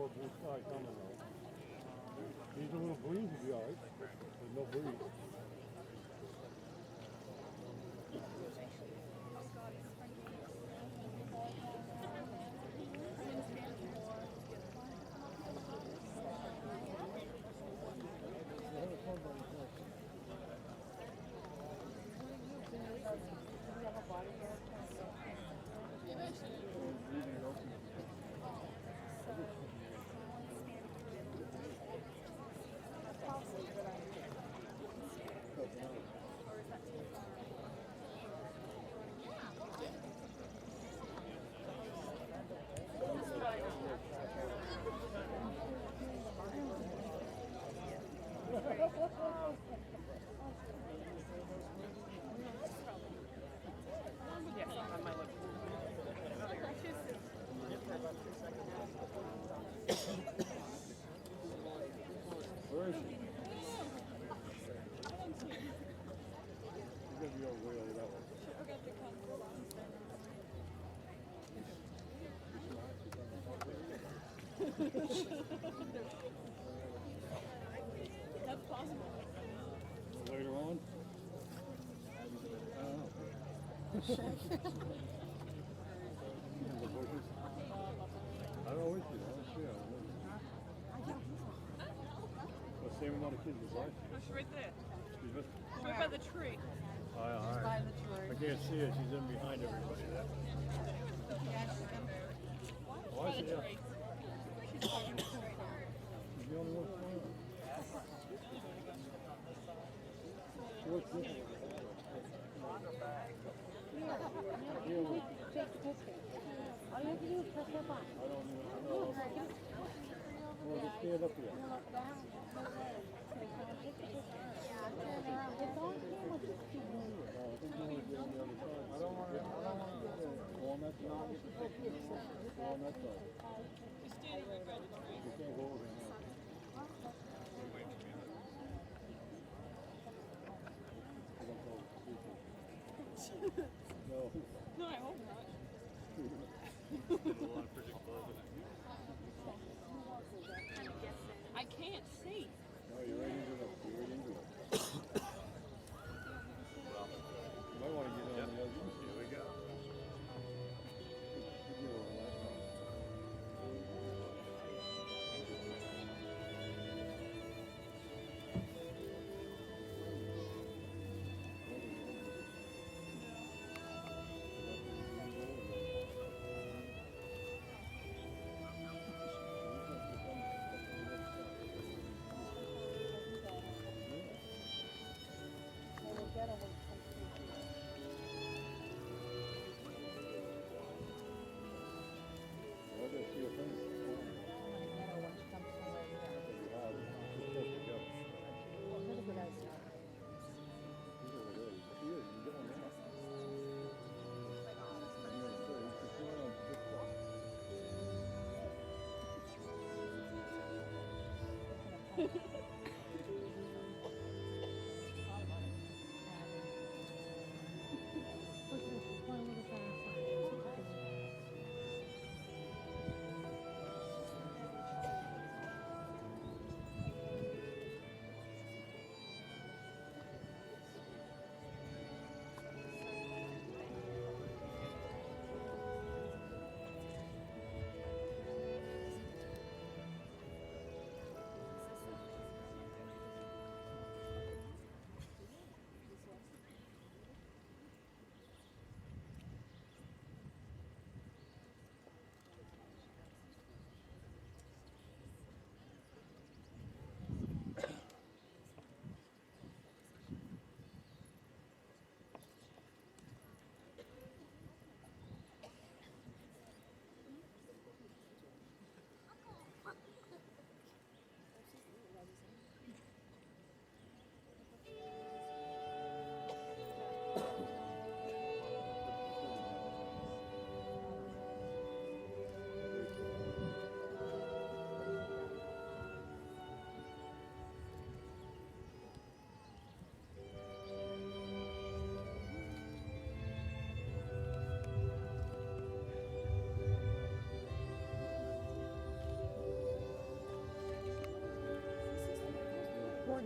little blue sky coming though. These little breeze will be alright. There's no breeze. Where is she? She's gonna be over way over that way. That's possible. Later on? I don't know. The bushes? I don't always do that. I don't know. The same amount of kids as last year. Oh, she's right there. Excuse me? She's right by the tree. Oh, all right. By the tree. I can't see her. She's in behind everybody there. Oh, I see her. She's talking to us right now. She's the only one smiling. She looks different. Take the picture. All you have to do is press that button. I don't know. Well, just stand up here. Look down. It's all camera. Just keep moving. I don't want to go on that side. Go on that side. She's standing right by the tree. You can't go over there. No. No, I hope not. I can't see. No, you're right into it. You're right into it. You might want to get on the other side. Here we go.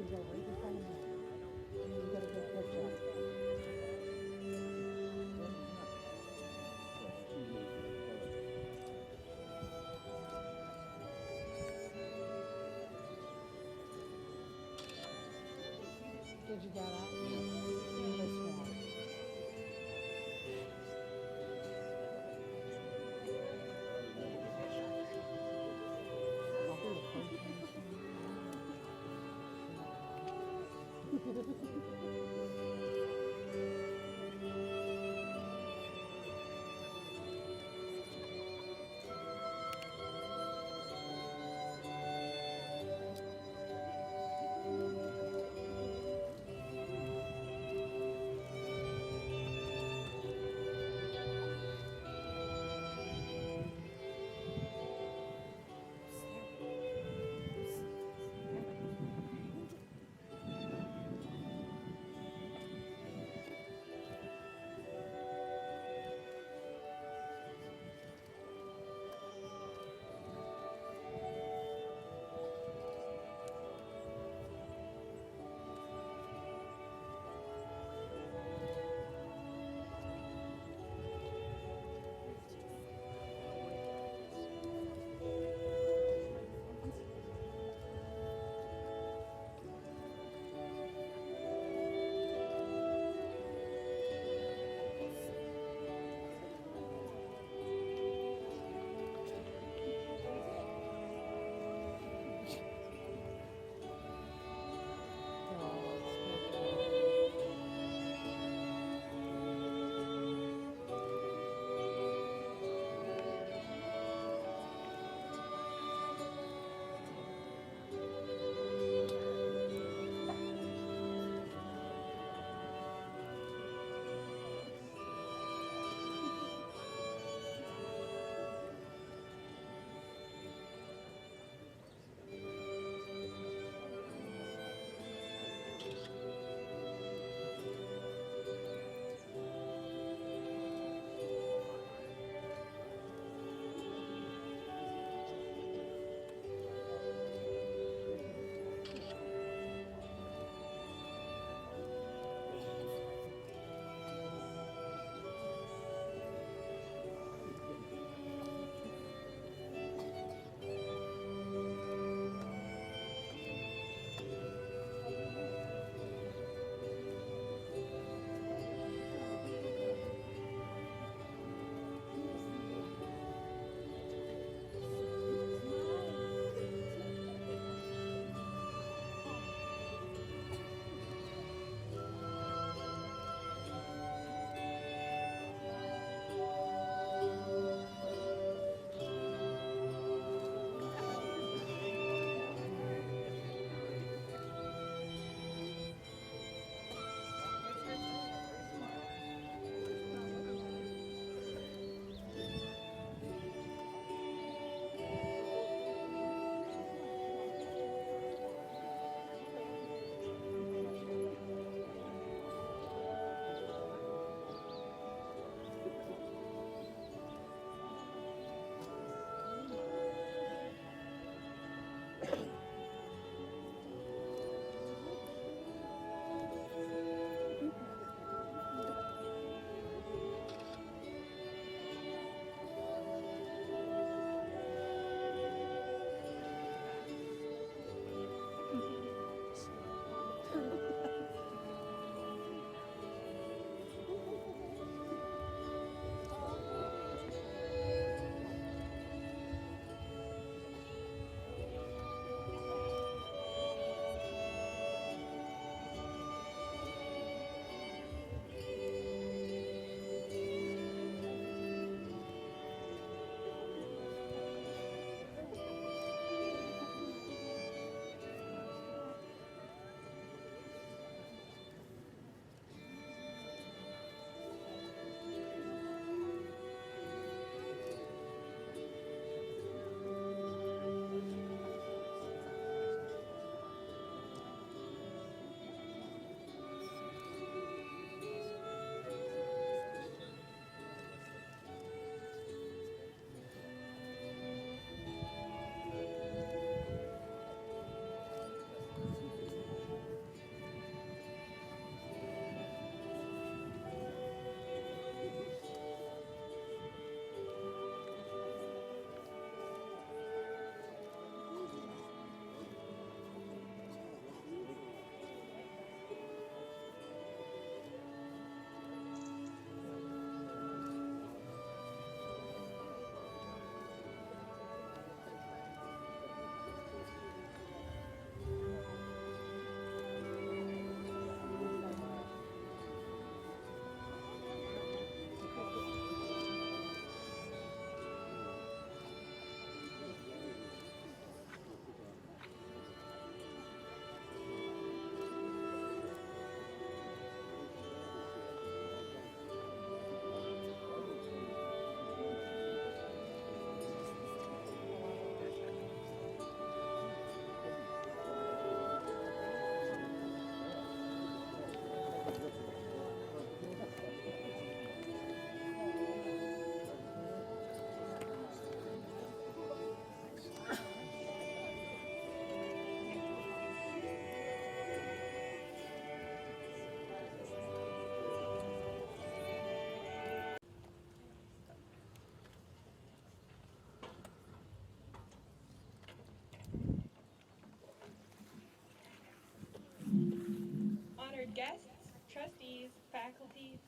is over. You can find him there. You got a good picture. Did you get that? This one.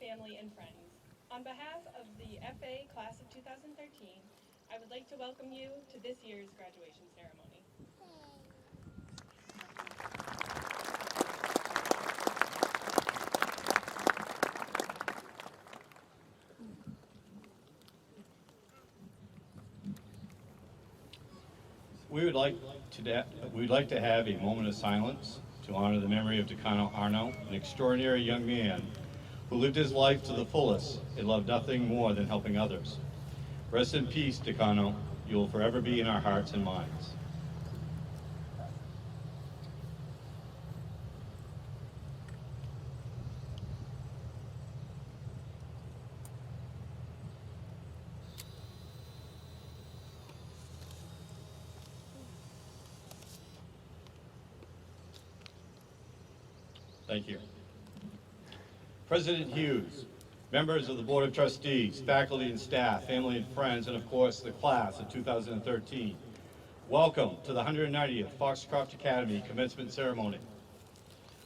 family, and friends. On behalf of the FA Class of 2013, I would like to welcome you to this year's graduation ceremony. We'd like to have a moment of silence to honor the memory of Decano Arno, an extraordinary young man who lived his life to the fullest and loved nothing more than helping others. Rest in peace, Decano. You will forever be in our hearts and minds. Thank you. President Hughes, members of the Board of Trustees, faculty and staff, family and friends, and of course the class of 2013, welcome to the 190th Foxcroft Academy commencement ceremony.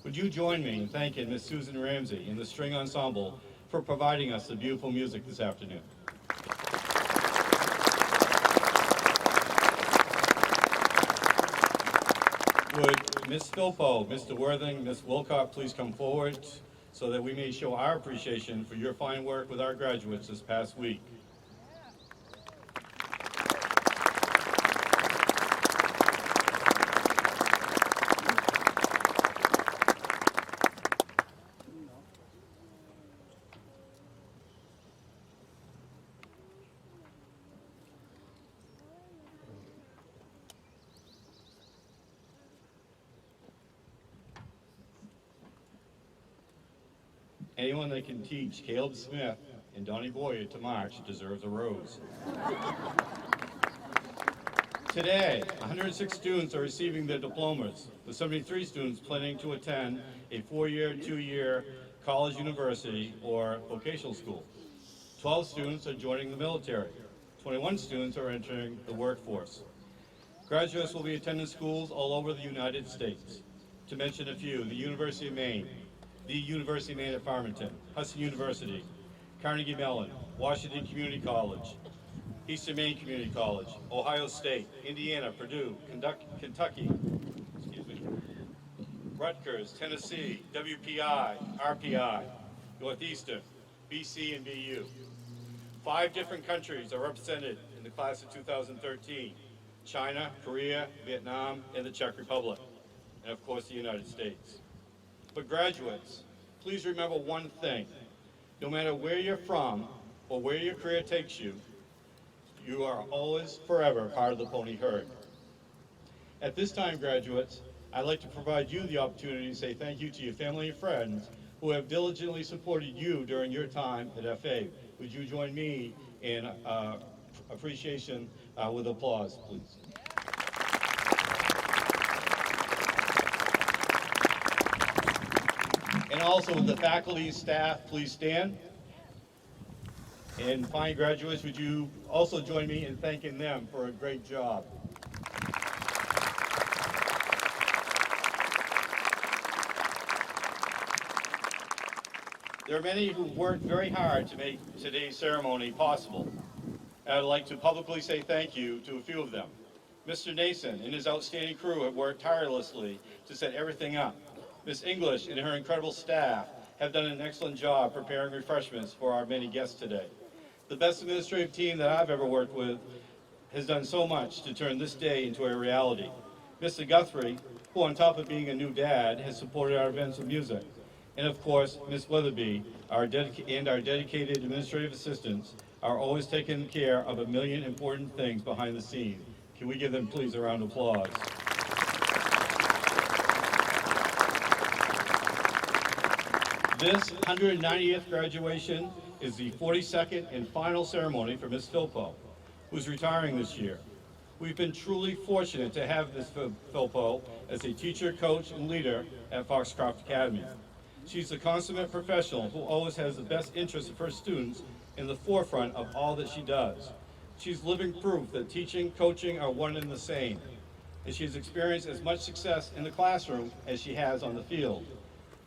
Would you join me in thanking Ms. Susan Ramsey and the string ensemble for providing us the beautiful music this afternoon. Would Ms. Philpo, Mr. Worthing, Ms. Wilcott please come forward so that we may show our appreciation for your fine work with our graduates this past week. Anyone that can teach Caleb Smith and Donnie Boyer to march deserves a rose. Today, 106 students are receiving their diplomas, with 73 students planning to attend a 4-year, 2-year college, university, or vocational school. 12 students are joining the military. 21 students are entering the workforce. Graduates will be attending schools all over the United States. To mention a few, the University of Maine, the University of Maine at Farmington, Hudson University, Carnegie Mellon, Washington Community College, Eastern Maine Community College, Ohio State, Indiana, Purdue, Kentucky, Rutgers, Tennessee, WPI, RPI, Northeastern, BC, and BU. 5 different countries are represented in the class of 2013: China, Korea, Vietnam, and the Czech Republic, and of course the United States. But graduates, please remember one thing. No matter where you're from or where your career takes you, you are always, forever part of the pony herd. At this time, graduates, I'd like to provide you the opportunity to say thank you to your family and friends who have diligently supported you during your time at FA. Would you join me in appreciation with applause, please? And also with the faculty and staff, please stand. And fine graduates, would you also join me in thanking them for a great job? There are many who worked very hard to make today's ceremony possible. I'd like to publicly say thank you to a few of them. Mr. Nason and his outstanding crew have worked tirelessly to set everything up. Ms. English and her incredible staff have done an excellent job preparing refreshments for our many guests today. The best administrative team that I've ever worked with has done so much to turn this day into a reality. Mr. Guthrie, who on top of being a new dad, has supported our events with music. And of course, Ms. Weatherby, our dedicated administrative assistants are always taking care of a million important things behind the scenes. Can we give them please a round of applause? This 190th graduation is the 42nd and final ceremony for Ms. Philpo, who's retiring this year. We've been truly fortunate to have Ms. Philpo as a teacher, coach, and leader at Foxcroft Academy. She's a consummate professional who always has the best interests of her students in the forefront of all that she does. She's living proof that teaching, coaching are one and the same, and she has experienced as much success in the classroom as she has on the field.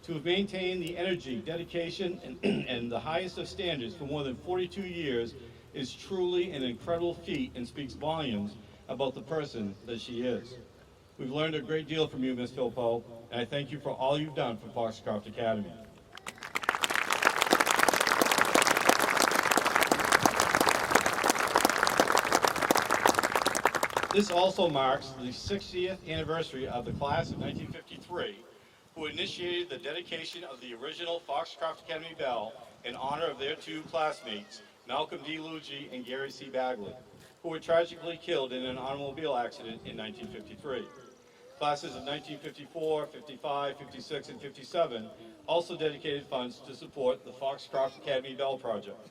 To have maintained the energy, dedication, and the highest of standards for more than 42 years is truly an incredible feat and speaks volumes about the person that she is. We've learned a great deal from you, Ms. Philpo, and I thank you for all you've done for Foxcroft Academy. This also marks the 60th anniversary of the class of 1953, who initiated the dedication of the original Foxcroft Academy bell in honor of their two classmates, Malcolm D. Luigi and Gary C. Bagley, who were tragically killed in an automobile accident in 1953. Classes of 1954, 55, 56, and 57 also dedicated funds to support the Foxcroft Academy Bell Project.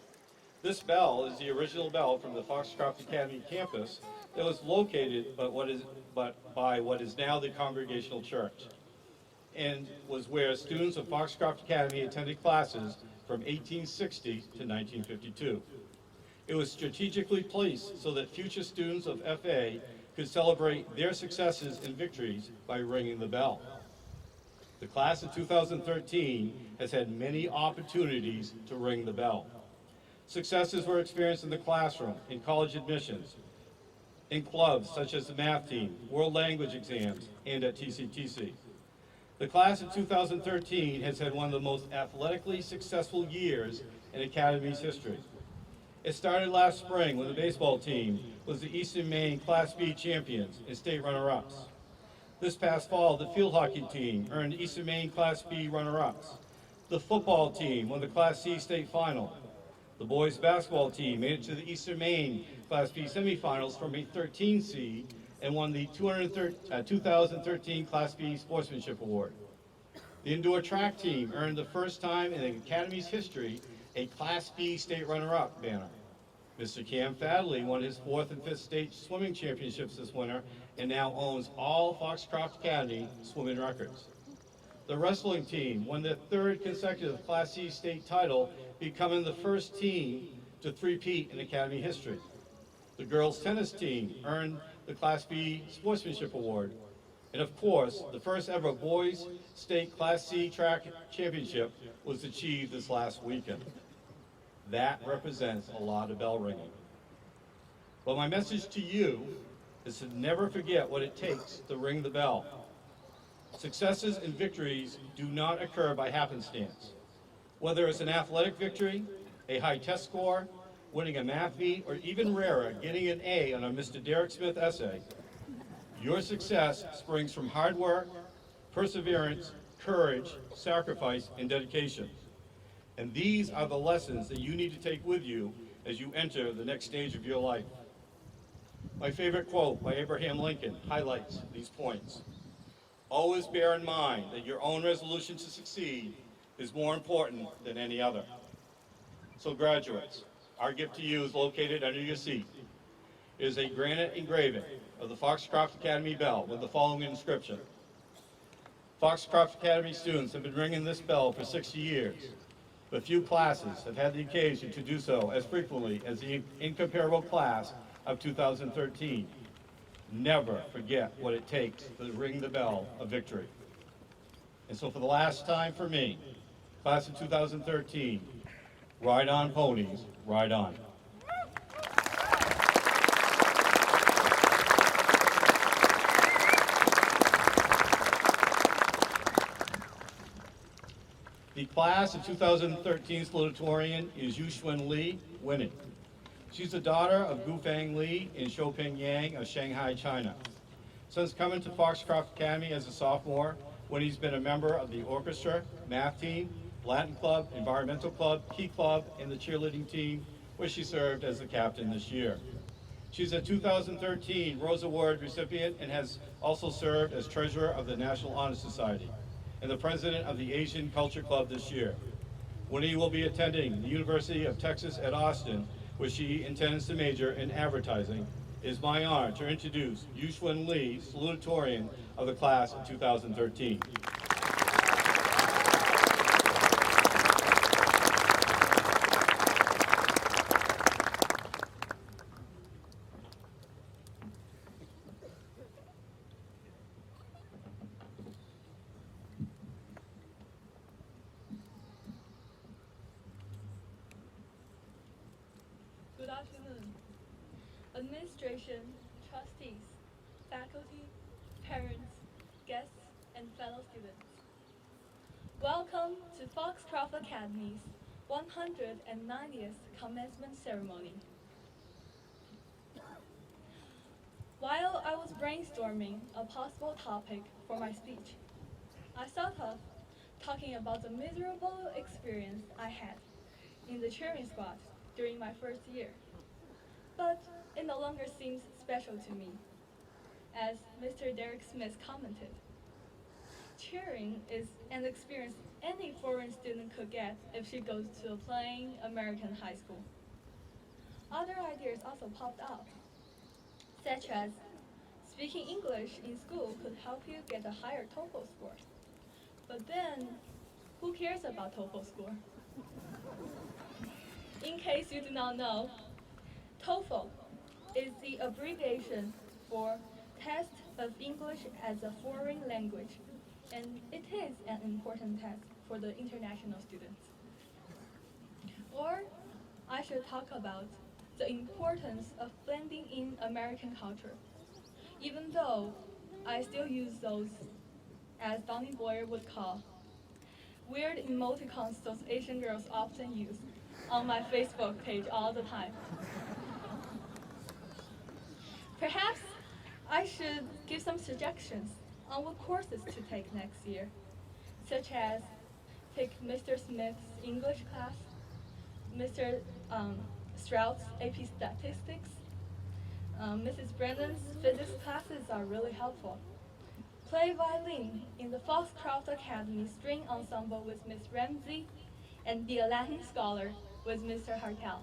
This bell is the original bell from the Foxcroft Academy campus that was located by what is now the Congregational Church, and was where students of Foxcroft Academy attended classes from 1860 to 1952. It was strategically placed so that future students of FA could celebrate their successes and victories by ringing the bell. The class of 2013 has had many opportunities to ring the bell. Successes were experienced in the classroom, in college admissions, in clubs such as the math team, world language exams, and at TCTC. The class of 2013 has had one of the most athletically successful years in Academy's history. It started last spring when the baseball team was the Eastern Maine Class B champions and state runner-ups. This past fall, the field hockey team earned Eastern Maine Class B runner-ups. The football team won the Class C state final. The boys basketball team made it to the Eastern Maine Class B semifinals from a 13 seed and won the 2013 Class B Sportsmanship Award. The indoor track team earned the first time in the Academy's history a Class B state runner-up banner. Mr. Cam Fadley won his 4th and 5th state swimming championships this winter and now owns all Foxcroft Academy swimming records. The wrestling team won their 3rd consecutive Class C state title, becoming the first team to three-peat in Academy history. The girls' tennis team earned the Class B Sportsmanship Award. And of course, the first ever boys' state Class C track championship was achieved this last weekend. That represents a lot of bell ringing. But my message to you is to never forget what it takes to ring the bell. Successes and victories do not occur by happenstance. Whether it's an athletic victory, a high test score, winning a math meet, or even rarer, getting an A on a Mr. Derek Smith essay, your success springs from hard work, perseverance, courage, sacrifice, and dedication. And these are the lessons that you need to take with you as you enter the next stage of your life. My favorite quote by Abraham Lincoln highlights these points. Always bear in mind that your own resolution to succeed is more important than any other. So graduates, our gift to you is located under your seat. It is a granite engraving of the Foxcroft Academy bell with the following inscription. Foxcroft Academy students have been ringing this bell for 60 years, but few classes have had the occasion to do so as frequently as the incomparable class of 2013. Never forget what it takes to ring the bell of victory. And so for the last time for me, class of 2013, ride on ponies, ride on. The class of 2013 Salutatorian is Yuxuan Li, winning. She's the daughter of Gufang Li and Shouping Yang of Shanghai, China. Since coming to Foxcroft Academy as a sophomore, Winnie's been a member of the orchestra, math team, Latin club, environmental club, key club, and the cheerleading team, where she served as the captain this year. She's a 2013 Rose Award recipient and has also served as treasurer of the National Honor Society and the president of the Asian Culture Club this year. Winnie will be attending the University of Texas at Austin, where she intends to major in advertising. It is my honor to introduce Yuxuan Li, Salutatorian of the class of 2013. administration, trustees, faculty, parents, guests, and fellow students. Welcome to Foxcroft Academy's 190th commencement ceremony. While I was brainstorming a possible topic for my speech, I thought of talking about the miserable experience I had in the cheering squad during my first year. But it no longer seems special to me. As Mr. Derek Smith commented, cheering is an experience any foreign student could get if she goes to a plain American high school. Other ideas also popped up, such as speaking English in school could help you get a higher TOEFL score. But then, who cares about TOEFL score? In case you do not know, TOEFL is the abbreviation for Test of English as a Foreign Language, and it is an important test for the international students. Or I should talk about the importance of blending in American culture, even though I still use those, as Donnie Boyer would call, weird emoticons those Asian girls often use on my Facebook page all the time. Perhaps I should give some suggestions on what courses to take next year, such as take Mr. Smith's English class, Mr. Stroud's AP Statistics, Mrs. Brennan's physics classes are really helpful. Play violin in the Foxcroft Academy String Ensemble with Miss Ramsey, and be a Latin scholar with Mr. Hartel.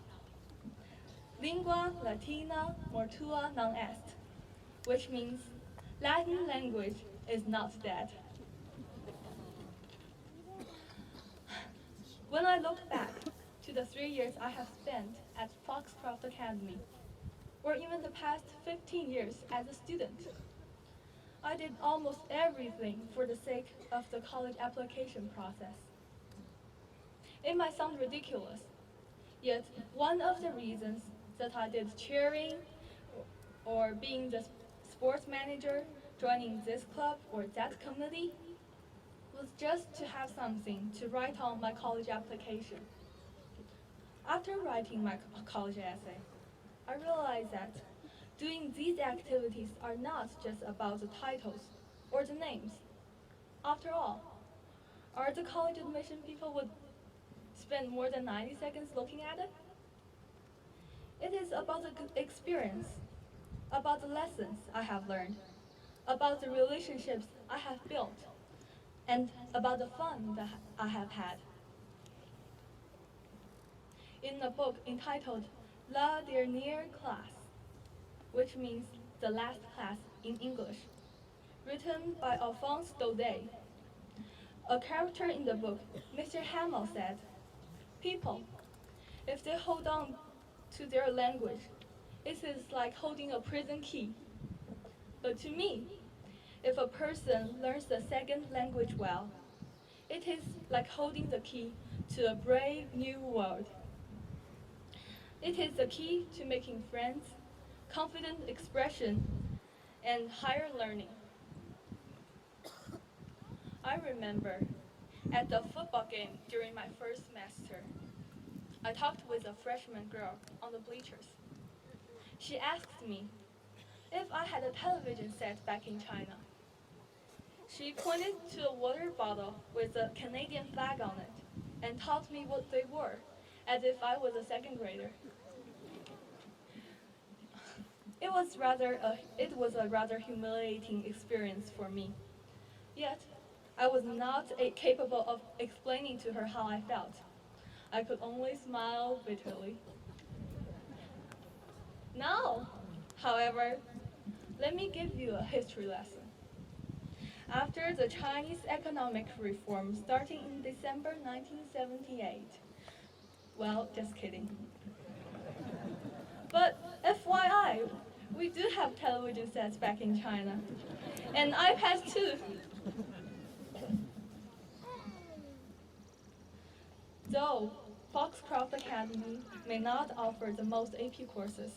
Lingua Latina mortua non est, which means Latin language is not dead. When I look back to the 3 years I have spent at Foxcroft Academy, or even the past 15 years as a student, I did almost everything for the sake of the college application process. It might sound ridiculous, yet one of the reasons that I did cheering or being the sports manager, joining this club or that committee, was just to have something to write on my college application. After writing my college essay, I realized that doing these activities are not just about the titles or the names. After all, are the college admission people would spend more than 90 seconds looking at it? It is about the experience, about the lessons I have learned, about the relationships I have built, and about the fun that I have had. In a book entitled La Dernière Classe, which means the last class in English, written by Alphonse Daudet, a character in the book, Mr. Hamill, said, "People, if they hold on to their language, it is like holding a prison key. But to me, if a person learns the second language well, it is like holding the key to a brave new world. It is the key to making friends, confident expression, and higher learning." I remember at the football game during my first semester, I talked with a freshman girl on the bleachers. She asked me if I had a television set back in China. She pointed to a water bottle with a Canadian flag on it and taught me what they were, as if I was a second grader. It was a rather humiliating experience for me. Yet, I was not capable of explaining to her how I felt. I could only smile bitterly. Now, however, let me give you a history lesson. After the Chinese economic reform starting in December 1978, well, just kidding. But FYI, we do have television sets back in China, and iPads too. Though Foxcroft Academy may not offer the most AP courses,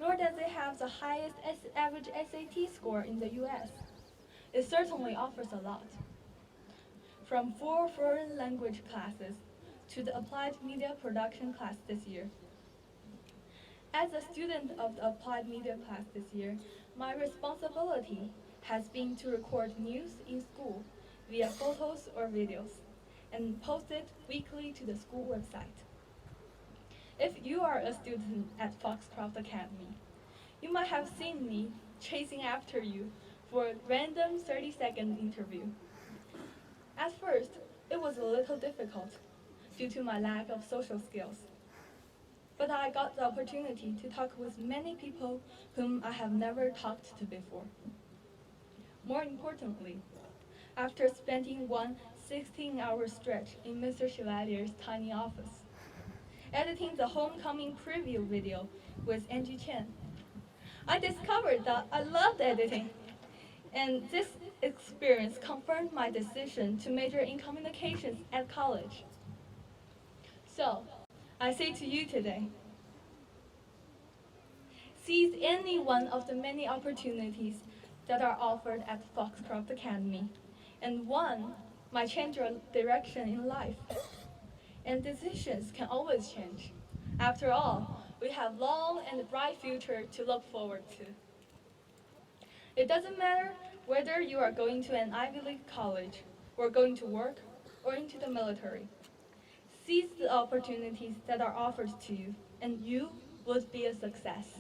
nor does it have the highest average SAT score in the US. It certainly offers a lot. From 4 foreign language classes to the applied media production class this year. As a student of the applied media class this year, my responsibility has been to record news in school via photos or videos and post it weekly to the school website. If you are a student at Foxcroft Academy, you might have seen me chasing after you for a random 30-second interview. At first, it was a little difficult due to my lack of social skills. But I got the opportunity to talk with many people whom I have never talked to before. More importantly, after spending one 16-hour stretch in Mr. Chevalier's tiny office, editing the homecoming preview video with Angie Chen, I discovered that I loved editing. And this experience confirmed my decision to major in communications at college. So, I say to you today, seize any one of the many opportunities that are offered at Foxcroft Academy, and one might change your direction in life. And decisions can always change. After all, we have long and bright future to look forward to. It doesn't matter whether you are going to an Ivy League college, or going to work, or into the military. Seize the opportunities that are offered to you, and you would be a success.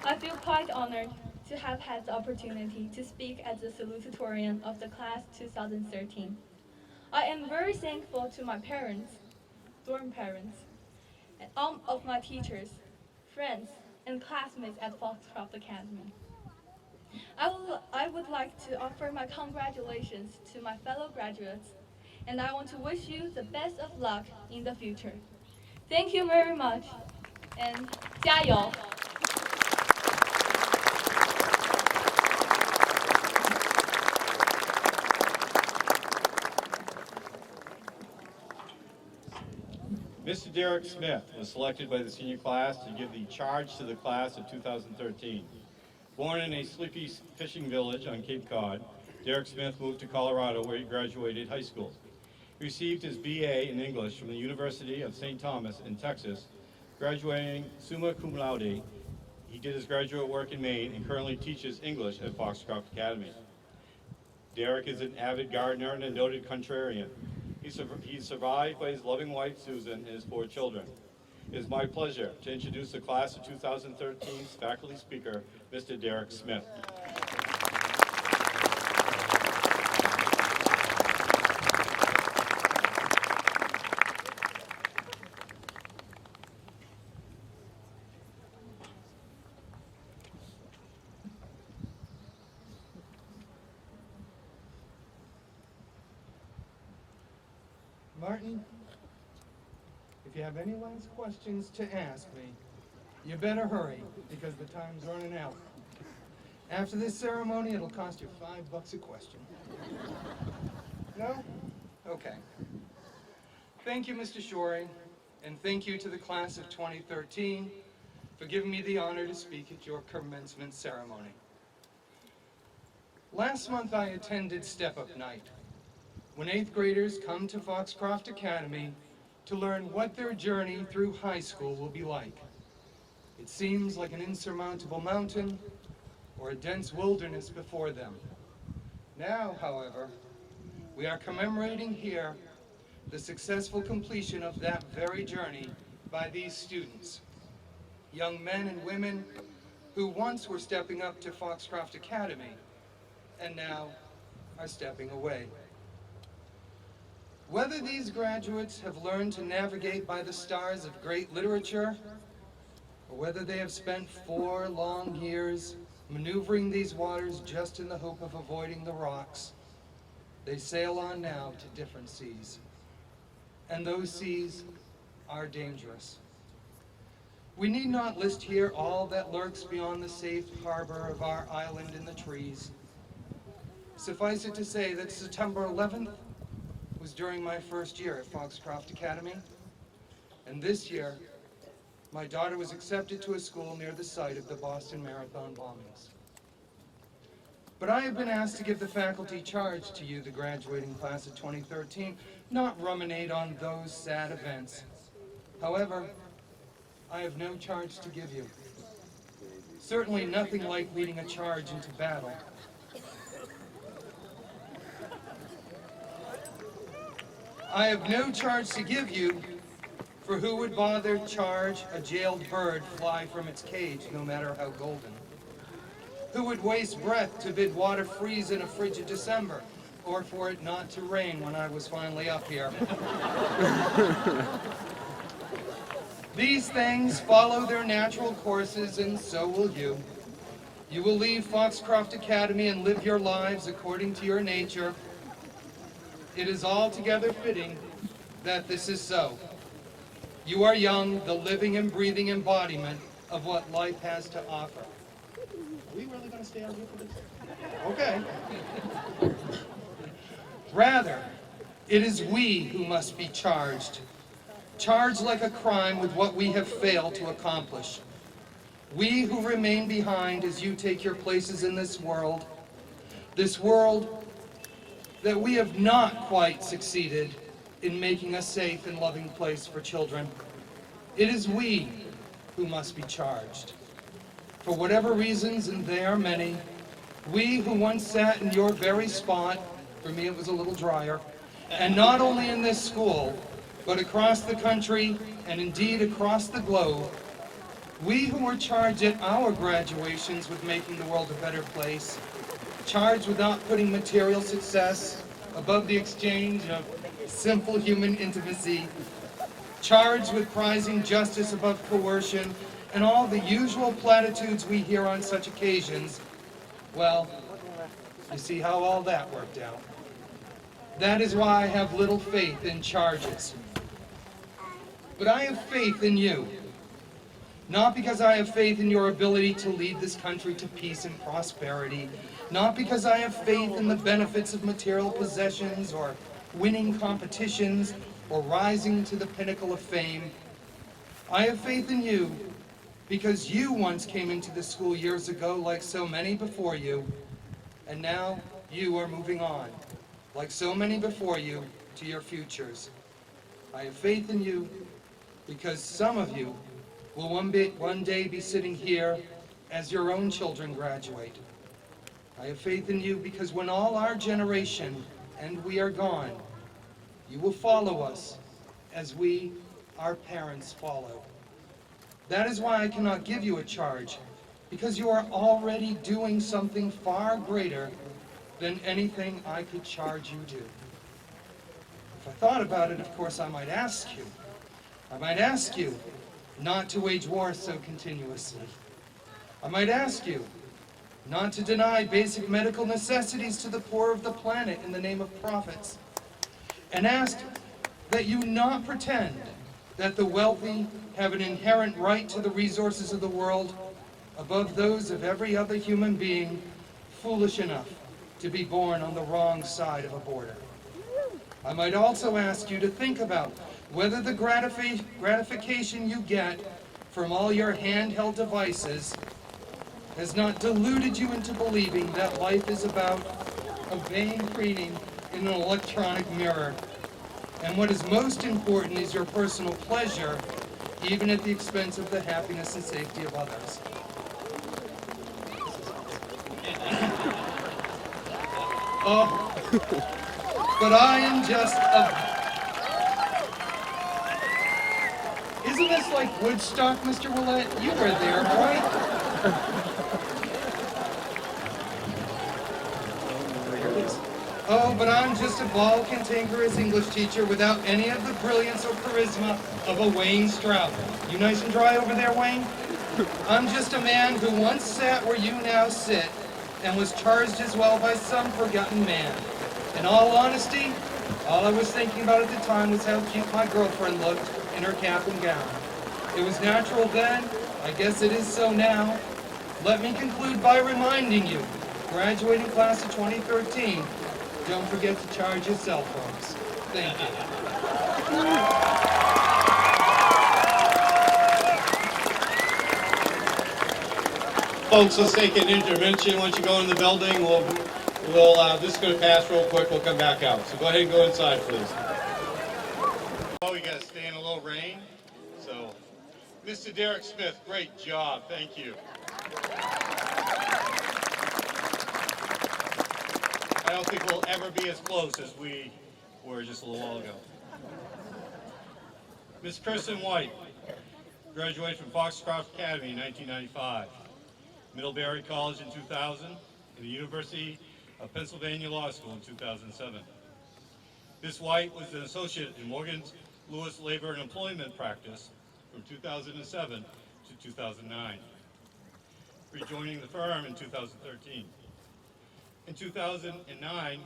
I feel quite honored to have had the opportunity to speak as the Salutatorian of the class 2013. I am very thankful to my parents, dorm parents, and all of my teachers, friends, and classmates at Foxcroft Academy. I would like to offer my congratulations to my fellow graduates, and I want to wish you the best of luck in the future. Thank you very much, and 加油! Mr. Derek Smith was selected by the senior class to give the charge to the class of 2013. Born in a sleepy fishing village on Cape Cod, Derek Smith moved to Colorado where he graduated high school. He received his BA in English from the University of St. Thomas in Texas, graduating summa cum laude. He did his graduate work in Maine and currently teaches English at Foxcroft Academy. Derek is an avid gardener and a noted contrarian. He's survived by his loving wife, Susan, and his 4 children. It is my pleasure to introduce the class of 2013's faculty speaker, Mr. Derek Smith. Martin, if you have any last questions to ask me, you better hurry, because the time's running out. After this ceremony, it'll cost you $5 a question. No? Okay. Thank you, Mr. Shorey, and thank you to the class of 2013 for giving me the honor to speak at your commencement ceremony. Last month, I attended Step-Up Night, when 8th graders come to Foxcroft Academy to learn what their journey through high school will be like. It seems like an insurmountable mountain or a dense wilderness before them. Now, however, we are commemorating here the successful completion of that very journey by these students, young men and women who once were stepping up to Foxcroft Academy and now are stepping away. Whether these graduates have learned to navigate by the stars of great literature, or whether they have spent 4 long years maneuvering these waters just in the hope of avoiding the rocks, they sail on now to different seas. And those seas are dangerous. We need not list here all that lurks beyond the safe harbor of our island in the trees. Suffice it to say that September 11th was during my first year at Foxcroft Academy, and this year, my daughter was accepted to a school near the site of the Boston Marathon bombings. But I have been asked to give the faculty charge to you, the graduating class of 2013, not ruminate on those sad events. However, I have no charge to give you. Certainly nothing like leading a charge into battle. I have no charge to give you, for who would bother charge a jailed bird fly from its cage, no matter how golden? Who would waste breath to bid water freeze in a frigid December, or for it not to rain when I was finally up here? These things follow their natural courses, and so will you. You will leave Foxcroft Academy and live your lives according to your nature. It is altogether fitting that this is so. You are young, the living and breathing embodiment of what life has to offer. Are we really going to stay out here for this? Okay. Rather, it is we who must be charged. Charged like a crime with what we have failed to accomplish. We who remain behind as you take your places in this world that we have not quite succeeded in making a safe and loving place for children. It is we who must be charged. For whatever reasons, and they are many, we who once sat in your very spot, for me it was a little drier, and not only in this school, but across the country, and indeed across the globe, we who were charged at our graduations with making the world a better place, charged with not putting material success above the exchange of simple human intimacy, charged with prizing justice above coercion, and all the usual platitudes we hear on such occasions, well, you see how all that worked out. That is why I have little faith in charges. But I have faith in you. Not because I have faith in your ability to lead this country to peace and prosperity, not because I have faith in the benefits of material possessions or winning competitions or rising to the pinnacle of fame. I have faith in you because you once came into this school years ago like so many before you, and now you are moving on, like so many before you, to your futures. I have faith in you because some of you will one day be sitting here as your own children graduate. I have faith in you because when all our generation and we are gone, you will follow us as we, our parents, follow. That is why I cannot give you a charge, because you are already doing something far greater than anything I could charge you to. If I thought about it, of course, I might ask you not to wage war so continuously. I might ask you not to deny basic medical necessities to the poor of the planet in the name of profits, and ask that you not pretend that the wealthy have an inherent right to the resources of the world above those of every other human being foolish enough to be born on the wrong side of a border. I might also ask you to think about whether the gratification you get from all your handheld devices has not deluded you into believing that life is about a vain preening in an electronic mirror. And what is most important is your personal pleasure, even at the expense of the happiness and safety of others. Oh, but I am just a... Isn't this like Woodstock, Mr. Willett? You were there, right? Oh, but I'm just a bald, cantankerous English teacher without any of the brilliance or charisma of a Wayne Strout. You nice and dry over there, Wayne? I'm just a man who once sat where you now sit and was charged as well by some forgotten man. In all honesty, all I was thinking about at the time was how cute my girlfriend looked in her cap and gown. It was natural then, I guess it is so now. Let me conclude by reminding you Graduating class of 2013, don't forget to charge your cell phones. Thank you. Folks, let's take an intervention. Once you go in the building, this is going to pass real quick. We'll come back out. So go ahead and go inside, please. Oh, we got to stay in a little rain. So, Mr. Derek Smith, great job. Thank you. I don't think we'll ever be as close as we were just a little while ago. Miss Kristen White graduated from Foxcroft Academy in 1995, Middlebury College in 2000, and the University of Pennsylvania Law School in 2007. Miss White was an associate in Morgan Lewis Labor and Employment Practice from 2007 to 2009, rejoining the firm in 2013. In 2009,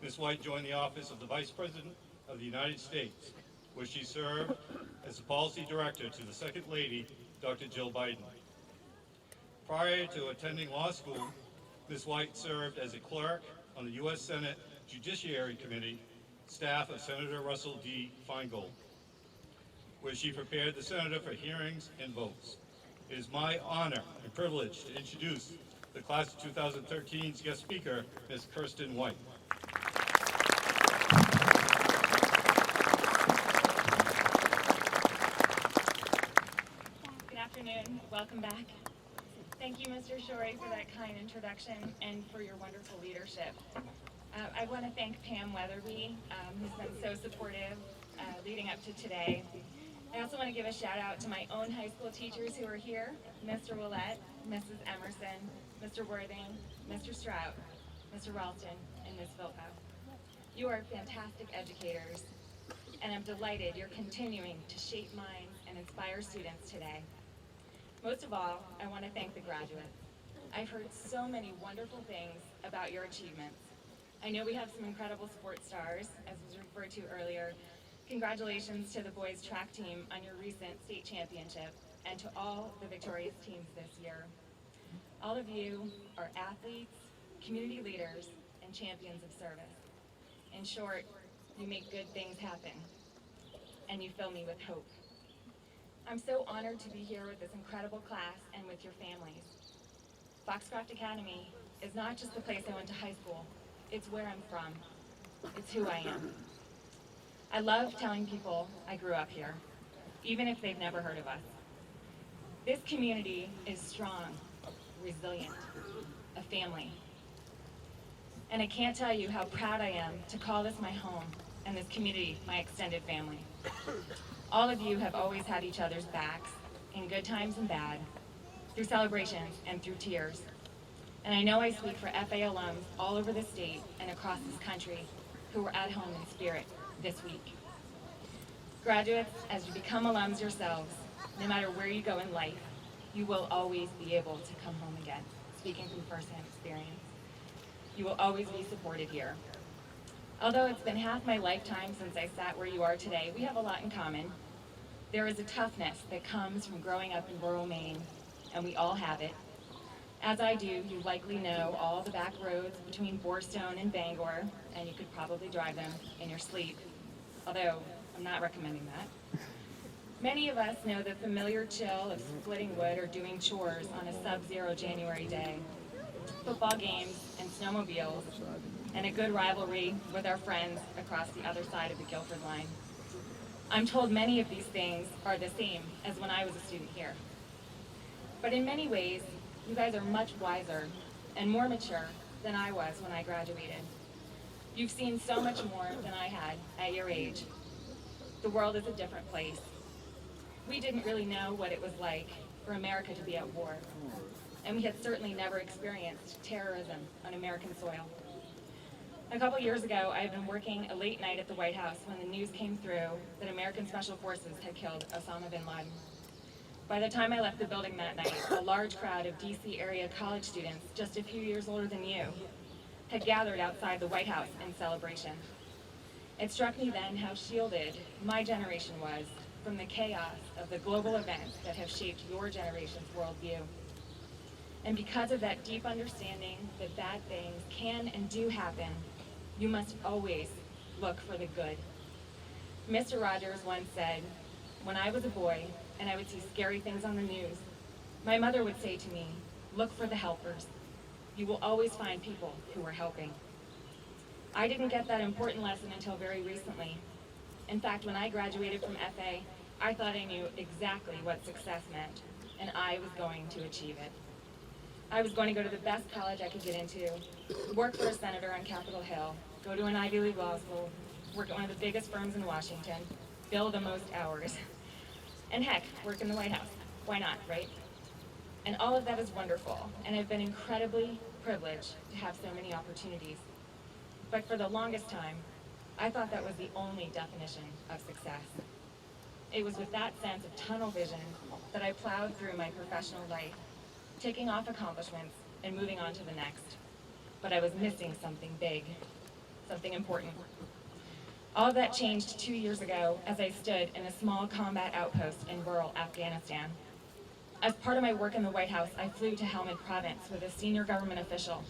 Ms. White joined the office of the Vice President of the United States, where she served as the policy director to the Second Lady, Dr. Jill Biden. Prior to attending law school, Ms. White served as a clerk on the U.S. Senate Judiciary Committee, staff of Senator Russell D. Feingold, where she prepared the senator for hearings and votes. It is my honor and privilege to introduce the class of 2013's guest speaker, Ms. Kristen White. Good afternoon. Welcome back. Thank you, Mr. Shorey, for that kind introduction and for your wonderful leadership. I want to thank Pam Weatherby, who's been so supportive leading up to today. I also want to give a shout out to my own high school teachers who are here, Mr. Willett, Mrs. Emerson, Mr. Worthing, Mr. Strout, Mr. Ralston, and Ms. Philpott. You are fantastic educators, and I'm delighted you're continuing to shape minds and inspire students today. Most of all, I want to thank the graduates. I've heard so many wonderful things about your achievements. I know we have some incredible sports stars, as was referred to earlier. Congratulations to the boys track team on your recent state championship, and to all the victorious teams this year. All of you are athletes, community leaders, and champions of service. In short, you make good things happen, and you fill me with hope. I'm so honored to be here with this incredible class and with your families. Foxcroft Academy is not just the place I went to high school, it's where I'm from. It's who I am. I love telling people I grew up here, even if they've never heard of us. This community is strong, resilient, a family. And I can't tell you how proud I am to call this my home and this community my extended family. All of you have always had each other's backs, in good times and bad, through celebrations and through tears. And I know I speak for FA alums all over the state and across this country who were at home in spirit this week. Graduates, as you become alums yourselves, no matter where you go in life, you will always be able to come home again, speaking from firsthand experience. You will always be supported here. Although it's been half my lifetime since I sat where you are today, we have a lot in common. There is a toughness that comes from growing up in rural Maine, and we all have it. As I do, you likely know all the back roads between Borstone and Bangor, and you could probably drive them in your sleep, although I'm not recommending that. Many of us know the familiar chill of splitting wood or doing chores on a sub-zero January day, football games and snowmobiles, and a good rivalry with our friends across the other side of the Guilford line. I'm told many of these things are the same as when I was a student here. But in many ways, you guys are much wiser and more mature than I was when I graduated. You've seen so much more than I had at your age. The world is a different place. We didn't really know what it was like for America to be at war, and we had certainly never experienced terrorism on American soil. A couple years ago, I had been working a late night at the White House when the news came through that American Special Forces had killed Osama bin Laden. By the time I left the building that night, a large crowd of DC area college students, just a few years older than you, had gathered outside the White House in celebration. It struck me then how shielded my generation was from the chaos of the global events that have shaped your generation's worldview. And because of that deep understanding that bad things can and do happen, you must always look for the good. Mr. Rogers once said, when I was a boy and I would see scary things on the news, my mother would say to me, look for the helpers. You will always find people who are helping. I didn't get that important lesson until very recently. In fact, when I graduated from FA, I thought I knew exactly what success meant, and I was going to achieve it. I was going to go to the best college I could get into, work for a senator on Capitol Hill, go to an Ivy League law school, work at one of the biggest firms in Washington, bill the most hours, and heck, work in the White House. Why not, right? And all of that is wonderful, and I've been incredibly privileged to have so many opportunities. But for the longest time, I thought that was the only definition of success. It was with that sense of tunnel vision that I plowed through my professional life, taking off accomplishments and moving on to the next. But I was missing something big, something important. All of that changed 2 years ago as I stood in a small combat outpost in rural Afghanistan. As part of my work in the White House, I flew to Helmand Province with a senior government official.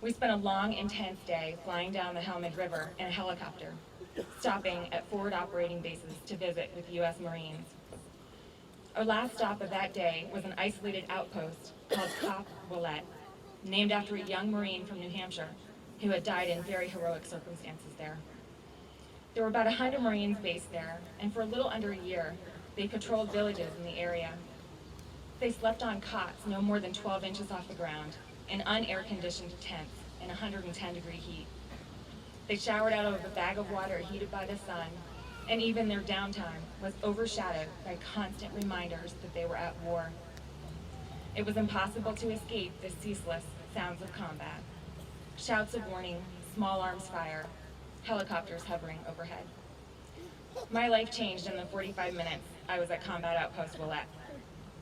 We spent a long, intense day flying down the Helmand River in a helicopter, stopping at forward operating bases to visit with U.S. Marines. Our last stop of that day was an isolated outpost called Cop Willette, named after a young Marine from New Hampshire who had died in very heroic circumstances there. There were about 100 Marines based there, and for a little under a year, they patrolled villages in the area. They slept on cots no more than 12 inches off the ground, in unair-conditioned tents in 110-degree heat. They showered out of a bag of water heated by the sun, and even their downtime was overshadowed by constant reminders that they were at war. It was impossible to escape the ceaseless sounds of combat. Shouts of warning, small arms fire, helicopters hovering overhead. My life changed in the 45 minutes I was at Combat Outpost Willette.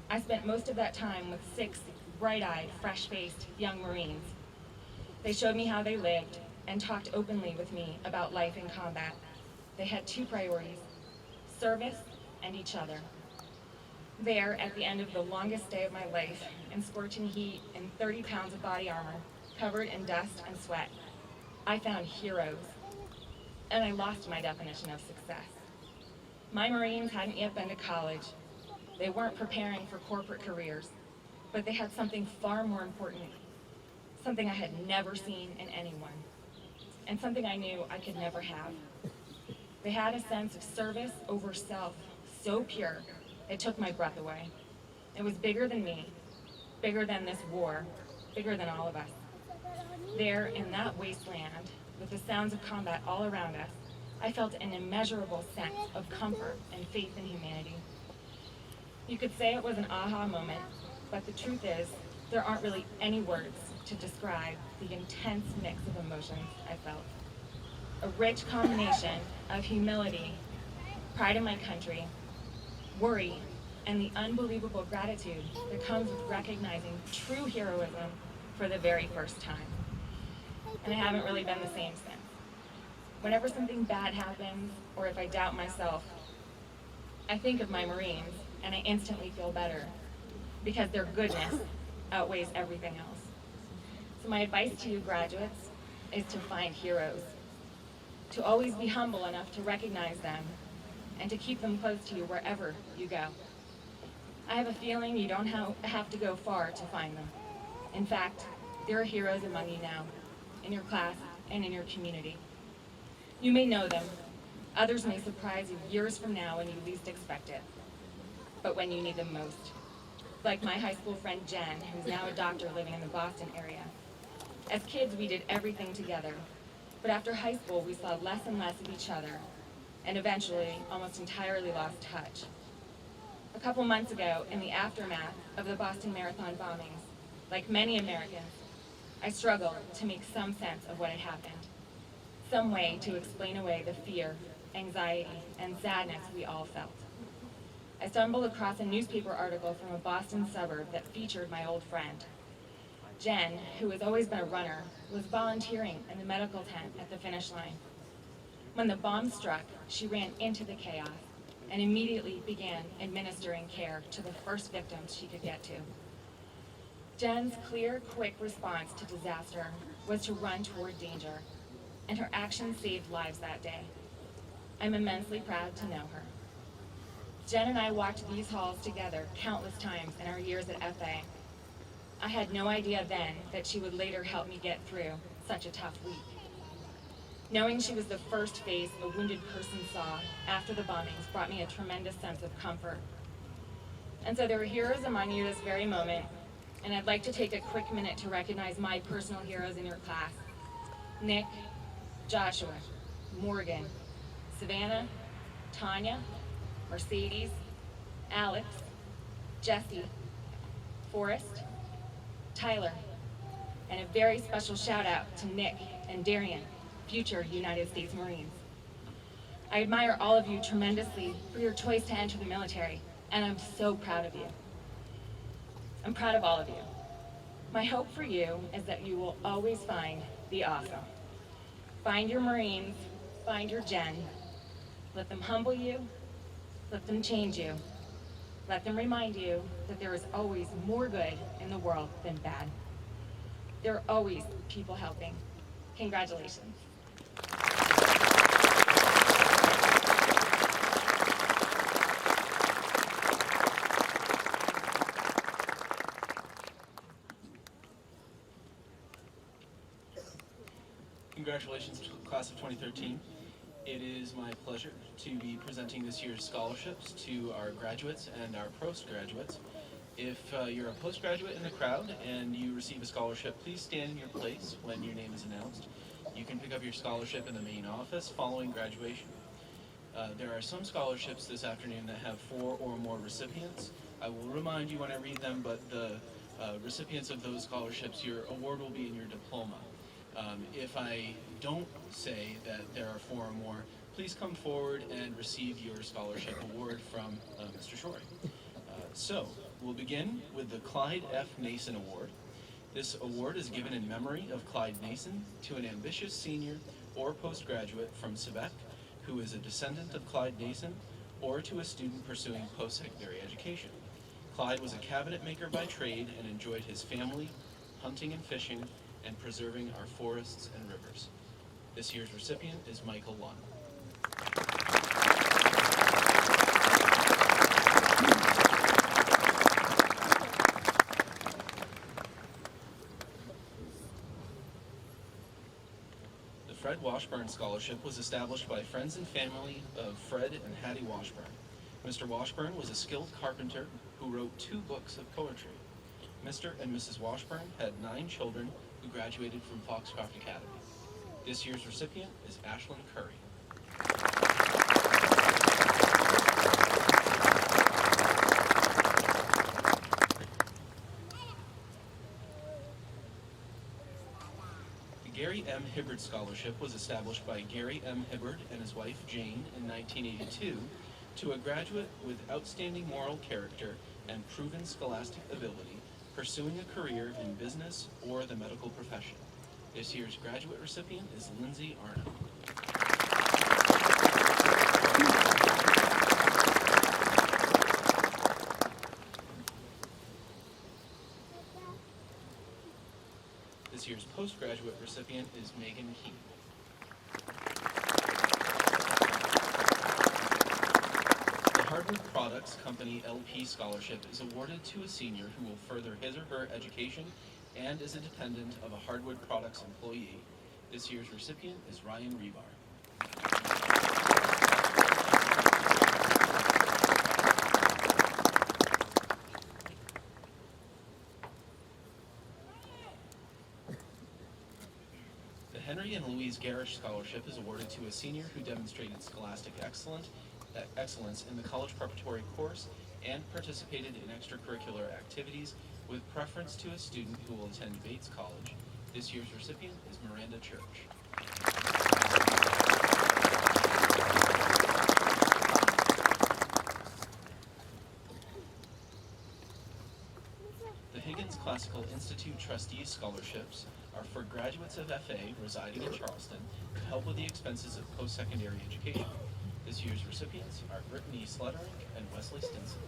I spent most of that time with 6 bright-eyed, fresh-faced young Marines. They showed me how they lived and talked openly with me about life in combat. They had 2 priorities, service and each other. There, at the end of the longest day of my life, in scorching heat and 30 pounds of body armor, covered in dust and sweat, I found heroes, and I lost my definition of success. My Marines hadn't yet been to college. They weren't preparing for corporate careers, but they had something far more important, something I had never seen in anyone, and something I knew I could never have. They had a sense of service over self so pure, it took my breath away. It was bigger than me, bigger than this war, bigger than all of us. There, in that wasteland, with the sounds of combat all around us, I felt an immeasurable sense of comfort and faith in humanity. You could say it was an aha moment, but the truth is, there aren't really any words to describe the intense mix of emotions I felt. A rich combination of humility, pride in my country, worry, and the unbelievable gratitude that comes with recognizing true heroism for the very first time. And I haven't really been the same since. Whenever something bad happens, or if I doubt myself, I think of my Marines, and I instantly feel better, because their goodness outweighs everything else. So my advice to you graduates is to find heroes, to always be humble enough to recognize them, and to keep them close to you wherever you go. I have a feeling you don't have to go far to find them. In fact, there are heroes among you now, in your class and in your community. You may know them. Others may surprise you years from now when you least expect it, but when you need them most. Like my high school friend Jen, who's now a doctor living in the Boston area. As kids, we did everything together, but after high school, we saw less and less of each other, and eventually almost entirely lost touch. A couple months ago, in the aftermath of the Boston Marathon bombings, like many Americans, I struggled to make some sense of what had happened, some way to explain away the fear, anxiety, and sadness we all felt. I stumbled across a newspaper article from a Boston suburb that featured my old friend. Jen, who has always been a runner, was volunteering in the medical tent at the finish line. When the bomb struck, she ran into the chaos and immediately began administering care to the first victims she could get to. Jen's clear, quick response to disaster was to run toward danger, and her actions saved lives that day. I'm immensely proud to know her. Jen and I walked these halls together countless times in our years at FA. I had no idea then that she would later help me get through such a tough week. Knowing she was the first face a wounded person saw after the bombings brought me a tremendous sense of comfort. And so there are heroes among you this very moment, and I'd like to take a quick minute to recognize my personal heroes in your class. Nick, Joshua, Morgan, Savannah, Tanya, Mercedes, Alex, Jesse, Forrest, Tyler, and a very special shout out to Nick and Darian, future United States Marines. I admire all of you tremendously for your choice to enter the military, and I'm so proud of you. I'm proud of all of you. My hope for you is that you will always find the awesome. Find your Marines, find your Jen. Let them humble you, let them change you. Let them remind you that there is always more good in the world than bad. There are always people helping. Congratulations. Congratulations to the class of 2013. It is my pleasure to be presenting this year's scholarships to our graduates and our postgraduates. If you're a postgraduate in the crowd and you receive a scholarship, please stand in your place when your name is announced. You can pick up your scholarship in the main office following graduation. There are some scholarships this afternoon that have 4 or more recipients. I will remind you when I read them, but the recipients of those scholarships, your award will be in your diploma. If I don't say that there are 4 or more, please come forward and receive your scholarship award from Mr. Shorey. So, we'll begin with the Clyde F. Nason Award. This award is given in memory of Clyde Nason to an ambitious senior or postgraduate from Quebec who is a descendant of Clyde Nason, or to a student pursuing post-secondary education. Clyde was a cabinet maker by trade and enjoyed his family, hunting and fishing, and preserving our forests and rivers. This year's recipient is Michael Lunn. The Fred Washburn Scholarship was established by friends and family of Fred and Hattie Washburn. Mr. Washburn was a skilled carpenter who wrote 2 books of poetry. Mr. and Mrs. Washburn had 9 children who graduated from Foxcroft Academy. This year's recipient is Ashlyn Curry. The Gary M. Hibbard Scholarship was established by Gary M. Hibbard and his wife Jane in 1982 to a graduate with outstanding moral character and proven scholastic ability pursuing a career in business or the medical profession. This year's graduate recipient is Lindsay Arnott. This year's postgraduate recipient is Megan Keene. The Hardwood Products Company LP Scholarship is awarded to a senior who will further his or her education and is a dependent of a Hardwood Products employee. This year's recipient is Ryan Rebar. The Henry and Louise Garish Scholarship is awarded to a senior who demonstrated scholastic excellence in the college preparatory course and participated in extracurricular activities with preference to a student who will attend Bates College. This year's recipient is Miranda Church. The Higgins Classical Institute Trustees Scholarships are for graduates of FA residing in Charleston to help with the expenses of post-secondary education. This year's recipients are Brittany Slutterink and Wesley Stinson.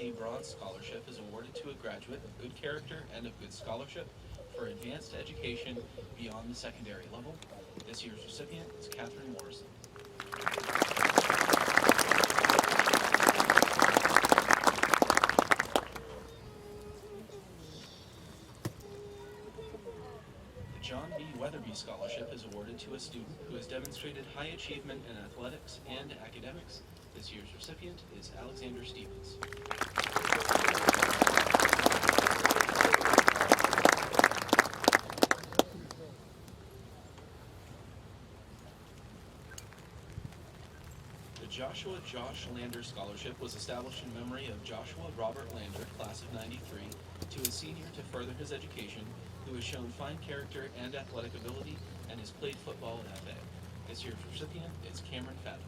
C Bronze Scholarship is awarded to a graduate of good character and of good scholarship for advanced education beyond the secondary level. This year's recipient is Catherine Morrison. The John B. Weatherby Scholarship is awarded to a student who has demonstrated high achievement in athletics and academics. This year's recipient is Alexander Stevens. The Joshua Josh Lander Scholarship was established in memory of Joshua Robert Lander, class of '93, to a senior to further his education, who has shown fine character and athletic ability and has played football at FA. This year's recipient is Cameron Fatima.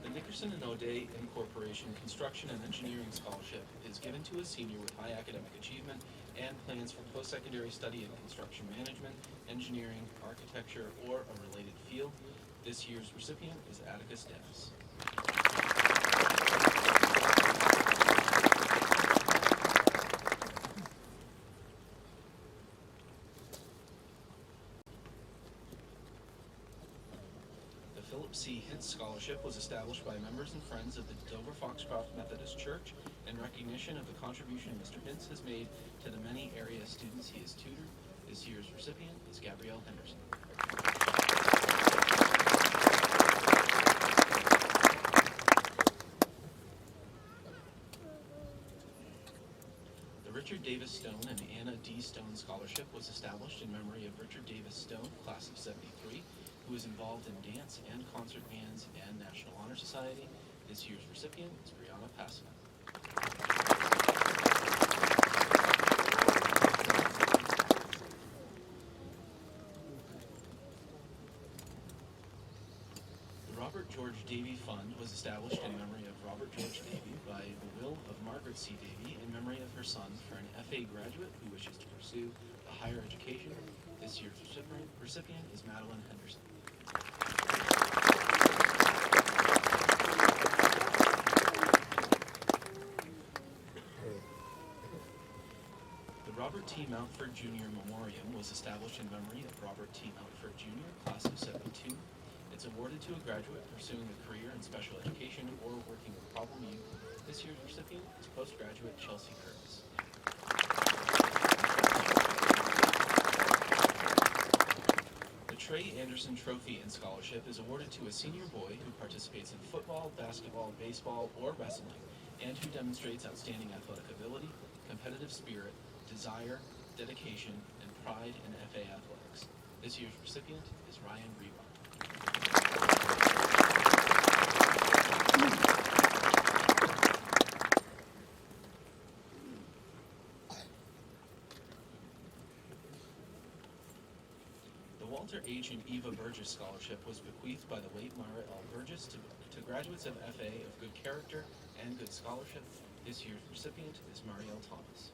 The Nickerson and O'Day Incorporation Construction and Engineering Scholarship is given to a senior with high academic achievement and plans for post-secondary study in construction management, engineering, architecture, or a related field. This year's recipient is Atticus Dennis. The Philip C. Hintz Scholarship was established by members and friends of the Dover Foxcroft Methodist Church in recognition of the contribution Mr. Hintz has made to the many area students he has tutored. This year's recipient is Gabrielle Henderson. The Richard Davis Stone and Anna D. Stone Scholarship was established in memory of Richard Davis Stone, class of '73, who is involved in dance and concert bands and National Honor Society. This year's recipient is Brianna Passman. The Robert George Davey Fund was established in memory of Robert George Davey by the will of Margaret C. Davey in memory of her son for an FA graduate who wishes to pursue a higher education. This year's recipient is Madeline Henderson. The Robert T. Mountford Jr. Memoriam was established in memory of Robert T. Mountford Jr., class of '72. It's awarded to a graduate pursuing a career in special education or working with problem youth. This year's recipient is postgraduate Chelsea Curtis. The Trey Anderson Trophy and Scholarship is awarded to a senior boy who participates in football, basketball, baseball, or wrestling, and who demonstrates outstanding athletic ability, competitive spirit, desire, dedication, and pride in FA athletics. This year's recipient is Ryan Reebok. The Walter H. and Eva Burgess Scholarship was bequeathed by the late Myra L. Burgess to graduates of FA of good character and good scholarship. This year's recipient is Marielle Thomas.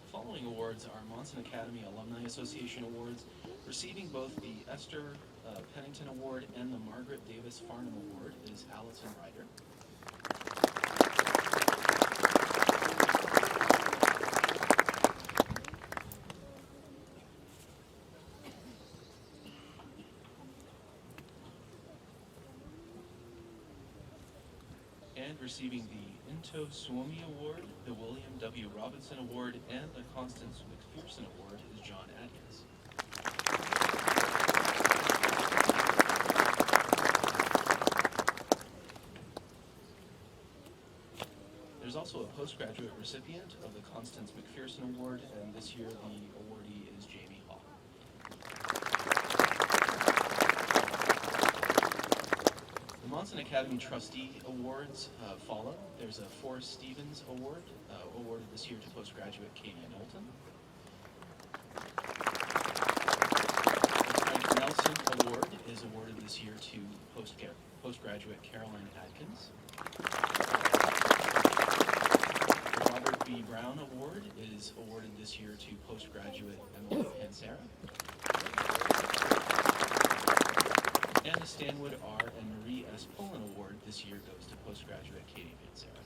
The following awards are Monson Academy Alumni Association Awards, receiving both the Esther Pennington Award and the Margaret Davis Farnham Award is Allison Ryder. And receiving the Into Suomi Award, the William W. Robinson Award, and the Constance McPherson Award is John Atkins. There's also a postgraduate recipient of the Constance McPherson Award, and this year the awardee is Jamie Hall. The Monson Academy Trustee Awards follow. There's a Forrest Stevens Award, awarded this year to postgraduate Katie Knowlton. The Frank Nelson Award is awarded this year to postgraduate Caroline Adkins. The Robert B. Brown Award is awarded this year to postgraduate Emily Pansera. And the Stanwood R. and Marie S. Pullen Award this year goes to postgraduate Katie Pansera.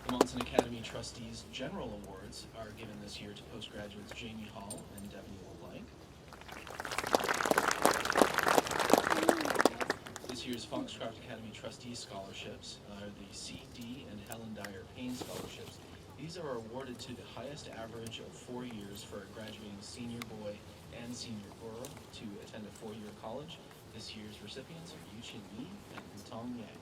The Monson Academy Trustees General Awards are given this year to postgraduates Jamie Hall and Debbie LeBlanc. This year's Foxcroft Academy Trustee Scholarships are the C. D. and Helen Dyer Payne Scholarships. These are awarded to the highest average of 4 years for a graduating senior boy and senior girl to attend a 4-year college. This year's recipients are Yuchin Lee and Hutong Yang.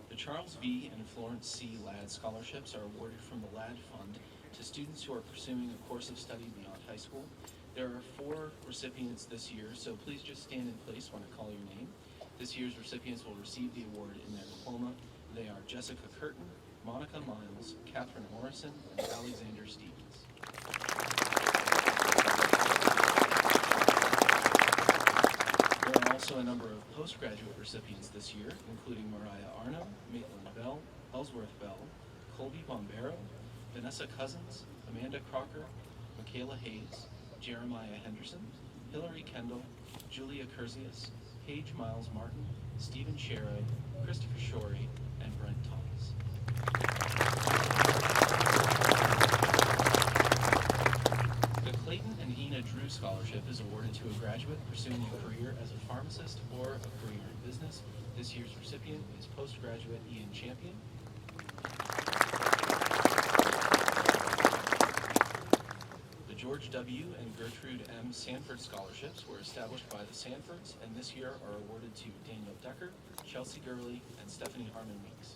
The Charles V. and Florence C. Ladd Scholarships are awarded from the Ladd Fund to students who are pursuing a course of study beyond high school. There are 4 recipients this year, so please just stand in place when I call your name. This year's recipients will receive the award in their diploma. They are Jessica Curtin, Monica Miles, Catherine Morrison, and Alexander Stevens. There are also a number of postgraduate recipients this year, including Mariah Arno, Maitland Bell, Ellsworth Bell, Colby Bombero, Vanessa Cousins, Amanda Crocker, Michaela Hayes, Jeremiah Henderson, Hillary Kendall, Julia Curzius, Paige Miles Martin, Stephen Sherrow, Christopher Shorey, and Brent Thomas. The Clayton and Ina Drew Scholarship is awarded to a graduate pursuing a career as a pharmacist or a career in business. This year's recipient is postgraduate Ian Champion. The George W. and Gertrude M. Sanford Scholarships were established by the Sanfords and this year are awarded to Daniel Decker, Chelsea Gurley, and Stephanie Harmon Weeks.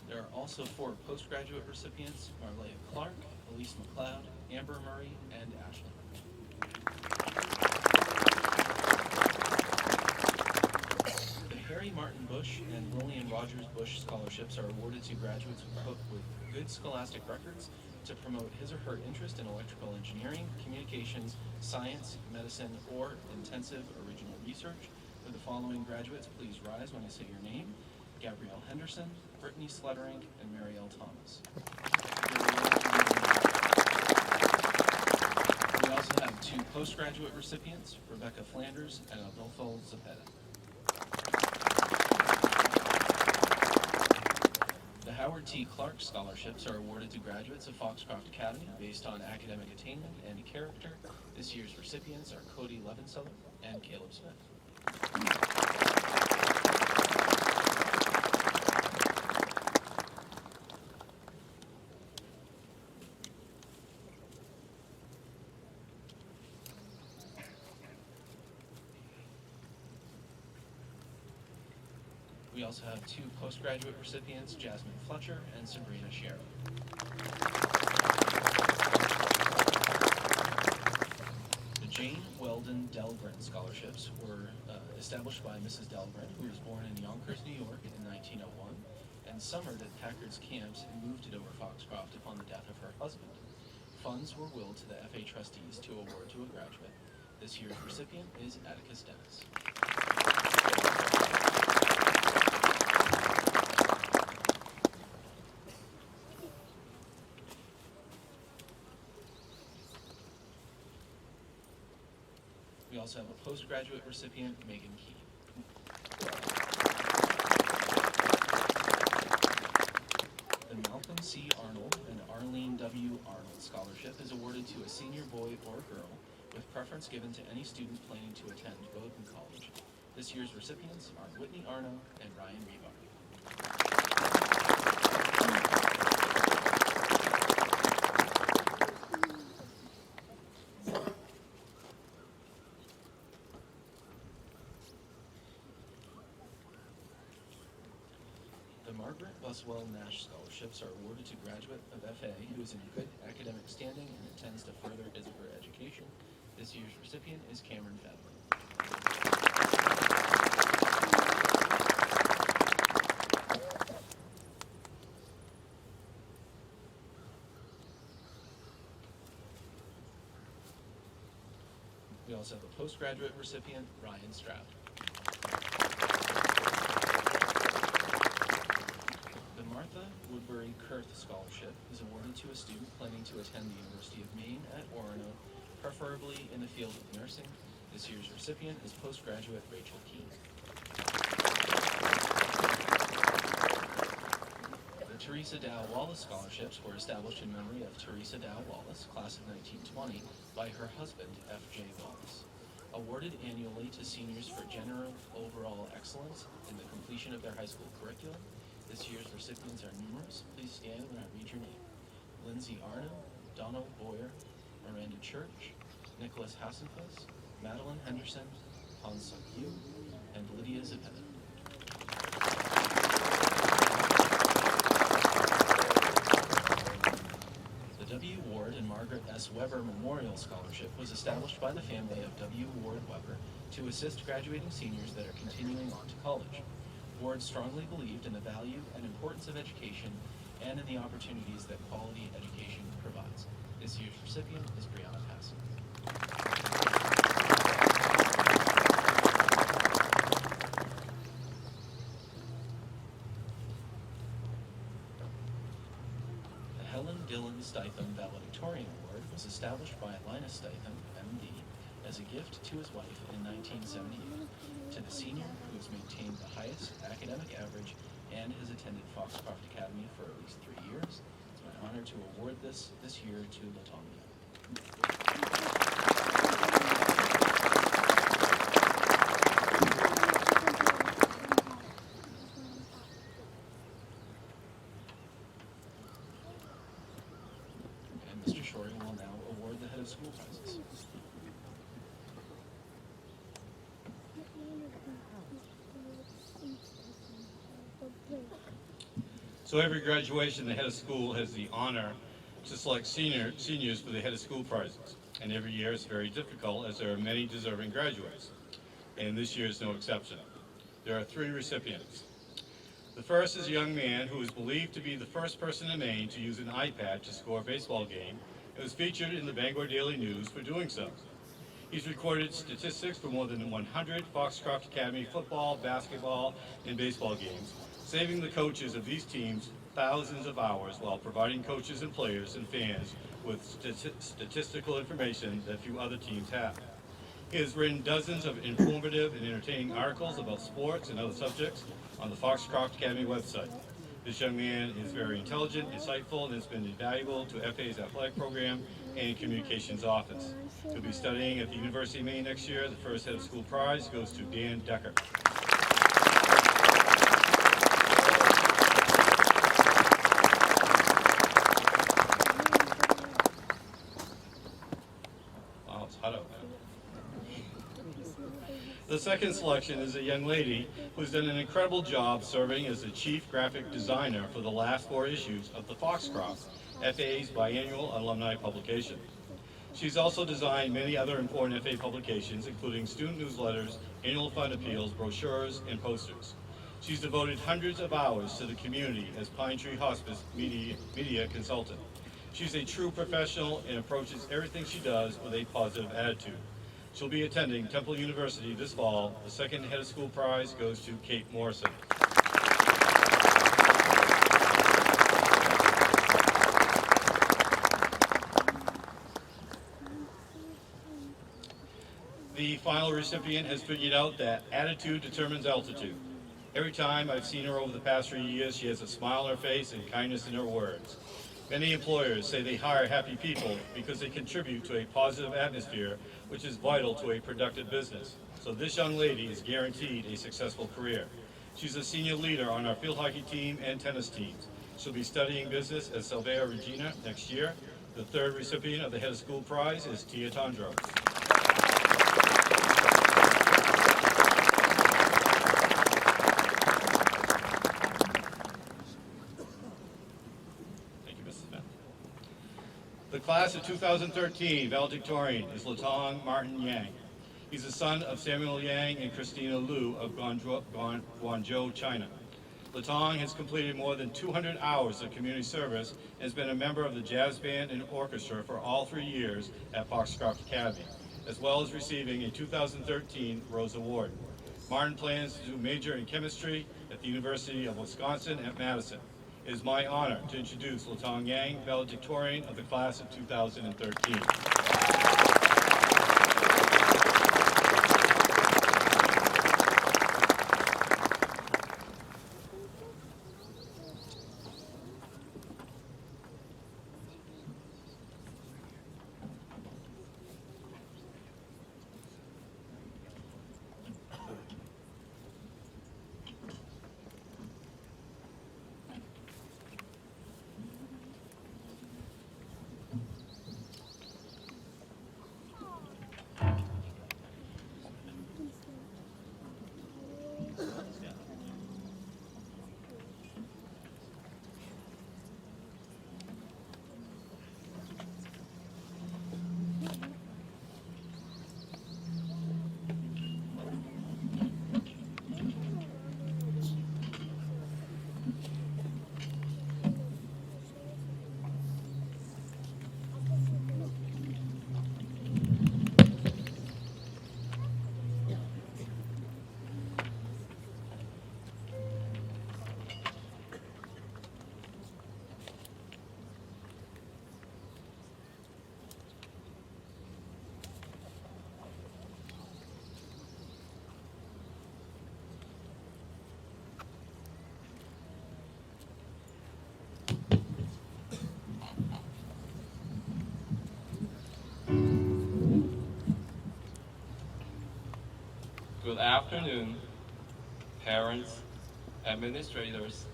There are also 4 postgraduate recipients, Marleya Clark, Elise McLeod, Amber Murray, and Ashley. The Harry Martin Bush and Lillian Rogers Bush Scholarships are awarded to graduates with good scholastic records to promote his or her interest in electrical engineering, communications, science, medicine, or intensive original research. For the following graduates, please rise when I say your name. Gabrielle Henderson, Brittany Slutterink, and Marielle Thomas. We also have 2 postgraduate recipients, Rebecca Flanders and Adolfo Zepeda. The Howard T. Clark Scholarships are awarded to graduates of Foxcroft Academy based on academic attainment and character. This year's recipients are Cody Levenseller and Caleb Smith. We also have 2 postgraduate recipients, Jasmine Fletcher and Sabrina Sherrow. The Jane Weldon Dahlgren Scholarships were established by Mrs. Dahlgren, who was born in Yonkers, New York in 1901, and summered at Packard's camps and moved to Dover Foxcroft upon the death of her husband. Funds were willed to the FA trustees to award to a graduate. This year's recipient is Atticus Dennis. We also have a postgraduate recipient, Megan Key. The Malcolm C. Arnold and Arlene W. Arnold Scholarship is awarded to a senior boy or girl, with preference given to any student planning to attend Bowdoin College. This year's recipients are Whitney Arno and Ryan Rebar. The Margaret Buswell Nash Scholarships are awarded to graduate of FA who is in good academic standing and intends to further his or her education. This year's recipient is Cameron Fadley. We also have a postgraduate recipient, Ryan Stroud. The Martha Woodbury Kurth Scholarship is awarded to a student planning to attend the University of Maine at Orono, preferably in the field of nursing. This year's recipient is postgraduate Rachel Keene. The Teresa Dow Wallace Scholarships were established in memory of Teresa Dow Wallace, class of 1920, by her husband, F.J. Wallace. Awarded annually to seniors for general overall excellence in the completion of their high school curriculum. This year's recipients are numerous. Please stand when I read your name. Lindsay Arno, Donald Boyer, Miranda Church, Nicholas Hassenfuss, Madeline Henderson, Han Suk Yu, and Lydia Zepeda. The W. Ward and Margaret S. Weber Memorial Scholarship was established by the family of W. Ward Weber to assist graduating seniors that are continuing on to college. Ward strongly believed in the value and importance of education and in the opportunities that quality education provides. This year's recipient is Brianna Passon. The Helen Dillon Stitham Valedictorian Award was established by Linus Stitham, MD, as a gift to his wife in 1978 to the senior who has maintained the highest academic average and has attended Foxcroft Academy for at least 3 years. It's my honor to award this year to Latonia. And Mr. Shorey will now award the head of school prizes. So every graduation, the head of school has the honor to select seniors for the head of school prizes. And every year it's very difficult as there are many deserving graduates. And this year is no exception. There are 3 recipients. The first is a young man who is believed to be the first person in Maine to use an iPad to score a baseball game and was featured in the Bangor Daily News for doing so. He's recorded statistics for more than 100 Foxcroft Academy football, basketball, and baseball games, saving the coaches of these teams thousands of hours while providing coaches and players and fans with statistical information that few other teams have. He has written dozens of informative and entertaining articles about sports and other subjects on the Foxcroft Academy website. This young man is very intelligent, insightful, and has been invaluable to FA's athletic program and communications office. He'll be studying at the University of Maine next year. The first head of school prize goes to Dan Decker. Wow, it's hot out there. The second selection is a young lady who's done an incredible job serving as the chief graphic designer for the last 4 issues of the Foxcroft, FA's biannual alumni publication. She's also designed many other important FA publications, including student newsletters, annual fund appeals, brochures, and posters. She's devoted hundreds of hours to the community as Pine Tree Hospice media consultant. She's a true professional and approaches everything she does with a positive attitude. She'll be attending Temple University this fall. The second head of school prize goes to Kate Morrison. The final recipient has figured out that attitude determines altitude. Every time I've seen her over the past 3 years, she has a smile on her face and kindness in her words. Many employers say they hire happy people because they contribute to a positive atmosphere, which is vital to a productive business. So this young lady is guaranteed a successful career. She's a senior leader on our field hockey team and tennis teams. She'll be studying business at Salvea Regina next year. The third recipient of the Head of School Prize is Tia Tondro. The class of 2013 valedictorian is Latong Martin Yang. He's the son of Samuel Yang and Christina Liu of Guangzhou, China. Latong has completed more than 200 hours of community service and has been a member of the jazz band and orchestra for all 3 years at Foxcroft Academy, as well as receiving a 2013 Rose Award. Martin plans to major in chemistry at the University of Wisconsin at Madison. It is my honor to introduce Latong Yang, valedictorian of the class of 2013. Good afternoon, parents, administrators,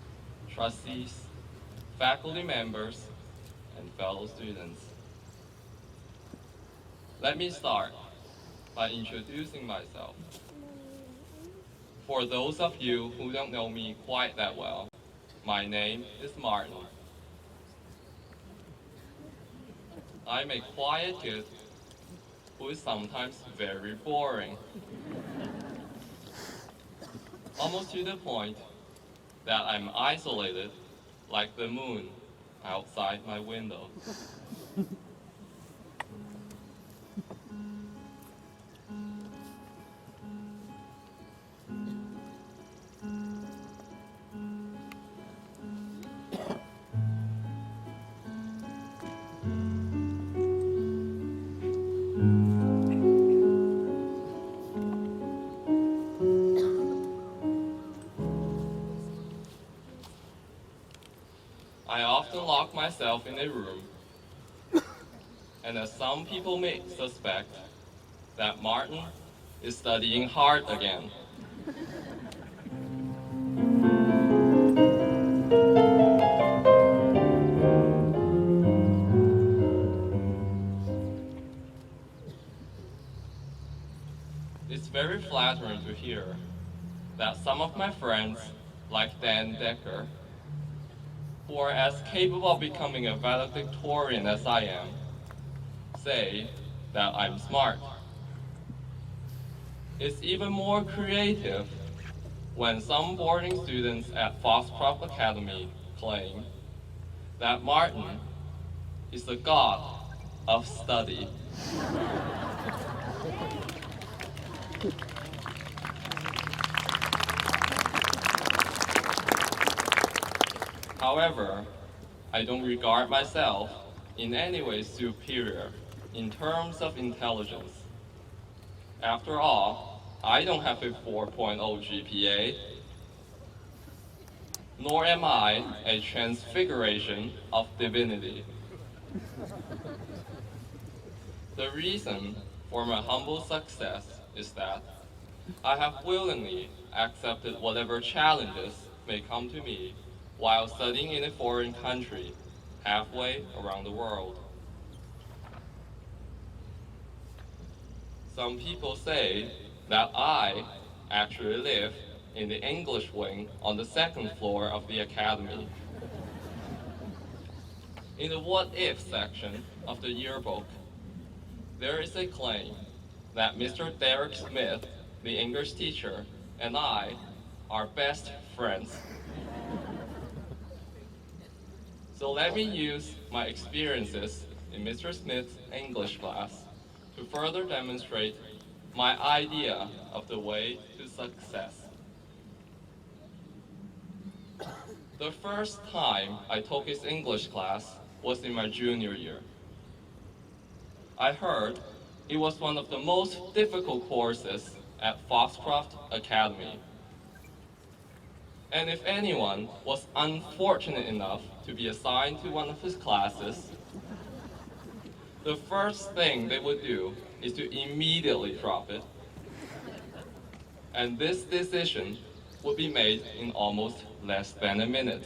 trustees, faculty members, and fellow students. Let me start by introducing myself. For those of you who don't know me quite that well, my name is Martin. I'm a quiet kid who is sometimes very boring. Almost to the point that I'm isolated like the moon outside my window. I often lock myself in a room, and as some people may suspect, that Martin is studying hard again. It's very flattering to hear that some of my friends, like Dan Decker, who are as capable of becoming a valedictorian as I am, say that I'm smart. It's even more creative when some boarding students at Foxcroft Academy claim that Martin is the god of study. However, I don't regard myself in any way superior in terms of intelligence. After all, I don't have a 4.0 GPA. nor am I a transfiguration of divinity. The reason for my humble success is that I have willingly accepted whatever challenges may come to me while studying in a foreign country halfway around the world. Some people say that I actually live in the English wing on the second floor of the academy. In the what if section of the yearbook, there is a claim that Mr. Derek Smith, the English teacher, and I are best friends. So let me use my experiences in Mr. Smith's English class to further demonstrate my idea of the way to success. The first time I took his English class was in my junior year. I heard it was one of the most difficult courses at Foxcroft Academy. And if anyone was unfortunate enough to be assigned to one of his classes, the first thing they would do is to immediately drop it. And this decision would be made in almost less than a minute.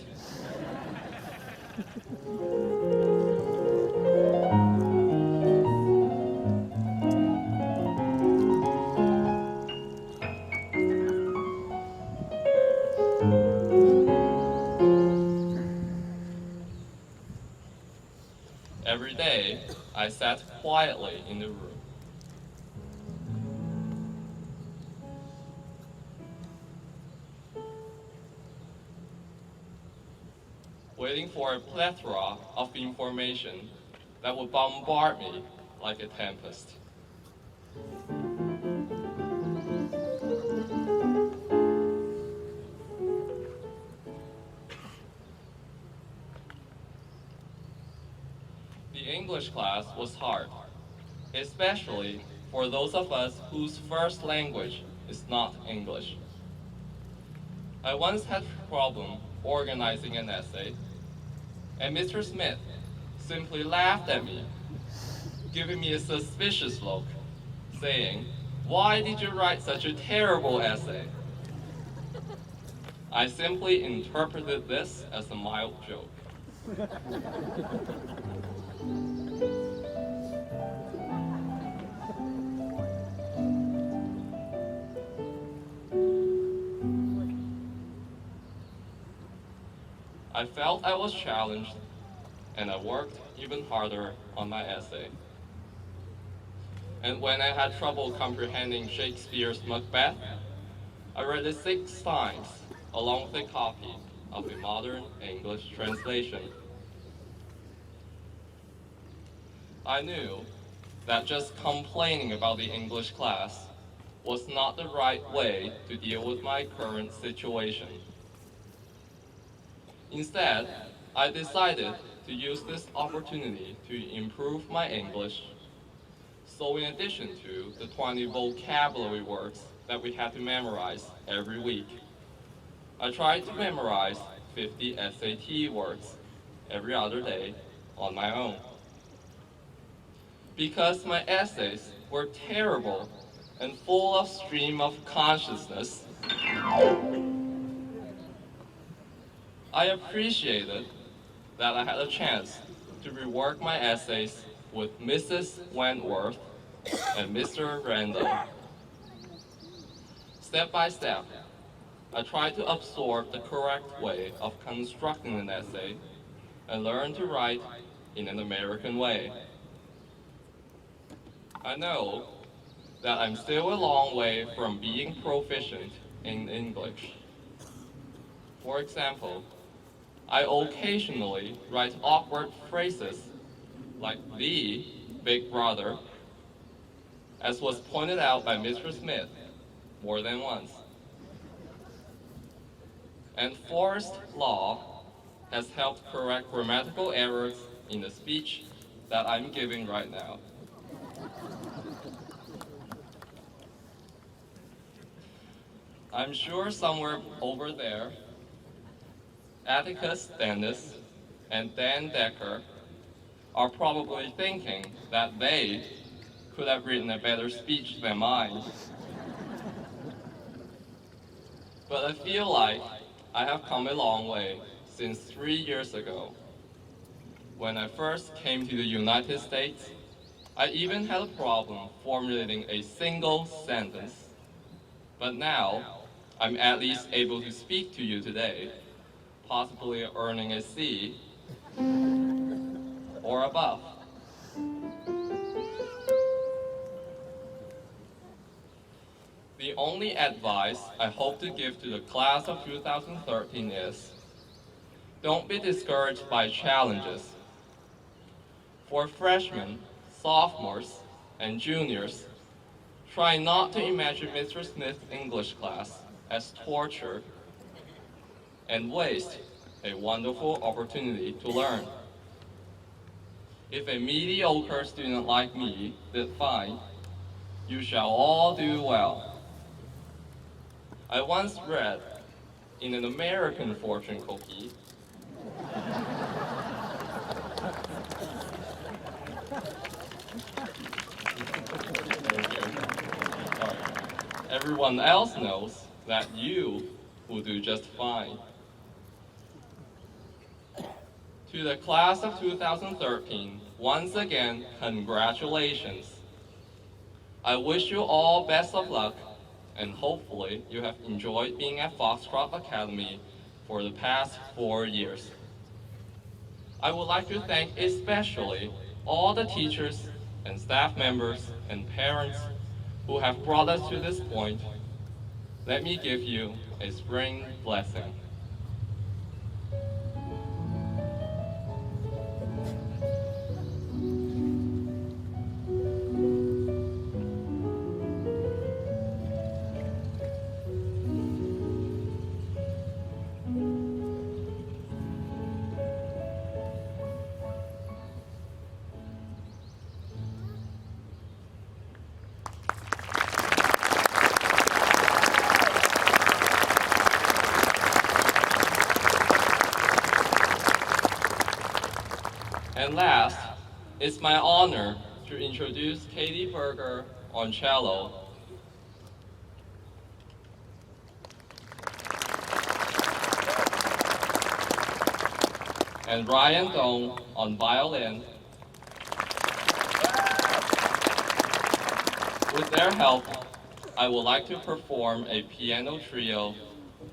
Every day, I sat quietly in the room. Waiting for a plethora of information that would bombard me like a tempest. The English class was hard, especially for those of us whose first language is not English. I once had a problem organizing an essay, and Mr. Smith simply laughed at me, giving me a suspicious look, saying, "Why did you write such a terrible essay?" I simply interpreted this as a mild joke. I felt I was challenged, and I worked even harder on my essay. And when I had trouble comprehending Shakespeare's Macbeth, I read it 6 times, along with a copy of a modern English translation. I knew that just complaining about the English class was not the right way to deal with my current situation. Instead, I decided to use this opportunity to improve my English. So in addition to the 20 vocabulary words that we had to memorize every week, I tried to memorize 50 SAT words every other day on my own. Because my essays were terrible and full of stream of consciousness, I appreciated that I had a chance to rework my essays with Mrs. Wentworth and Mr. Randall. Step by step, I tried to absorb the correct way of constructing an essay and learn to write in an American way. I know that I'm still a long way from being proficient in English. For example, I occasionally write awkward phrases like "the big brother," as was pointed out by Mr. Smith more than once. And forced law has helped correct grammatical errors in the speech that I'm giving right now. I'm sure somewhere over there, Atticus Dennis, and Dan Decker are probably thinking that they could have written a better speech than mine. But I feel like I have come a long way since 3 years ago. When I first came to the United States, I even had a problem formulating a single sentence. But now, I'm at least able to speak to you today, possibly earning a C or above. The only advice I hope to give to the class of 2013 is, don't be discouraged by challenges. For freshmen, sophomores, and juniors, try not to imagine Mr. Smith's English class as torture and waste a wonderful opportunity to learn. If a mediocre student like me did fine, you shall all do well. I once read in an American fortune cookie everyone else knows that you will do just fine. To the class of 2013, once again, congratulations. I wish you all best of luck, and hopefully you have enjoyed being at Foxcroft Academy for the past 4 years. I would like to thank especially all the teachers and staff members and parents who have brought us to this point. Let me give you a spring blessing. And last, it's my honor to introduce Katie Berger on cello, and Ryan Dong on violin. With their help, I would like to perform a piano trio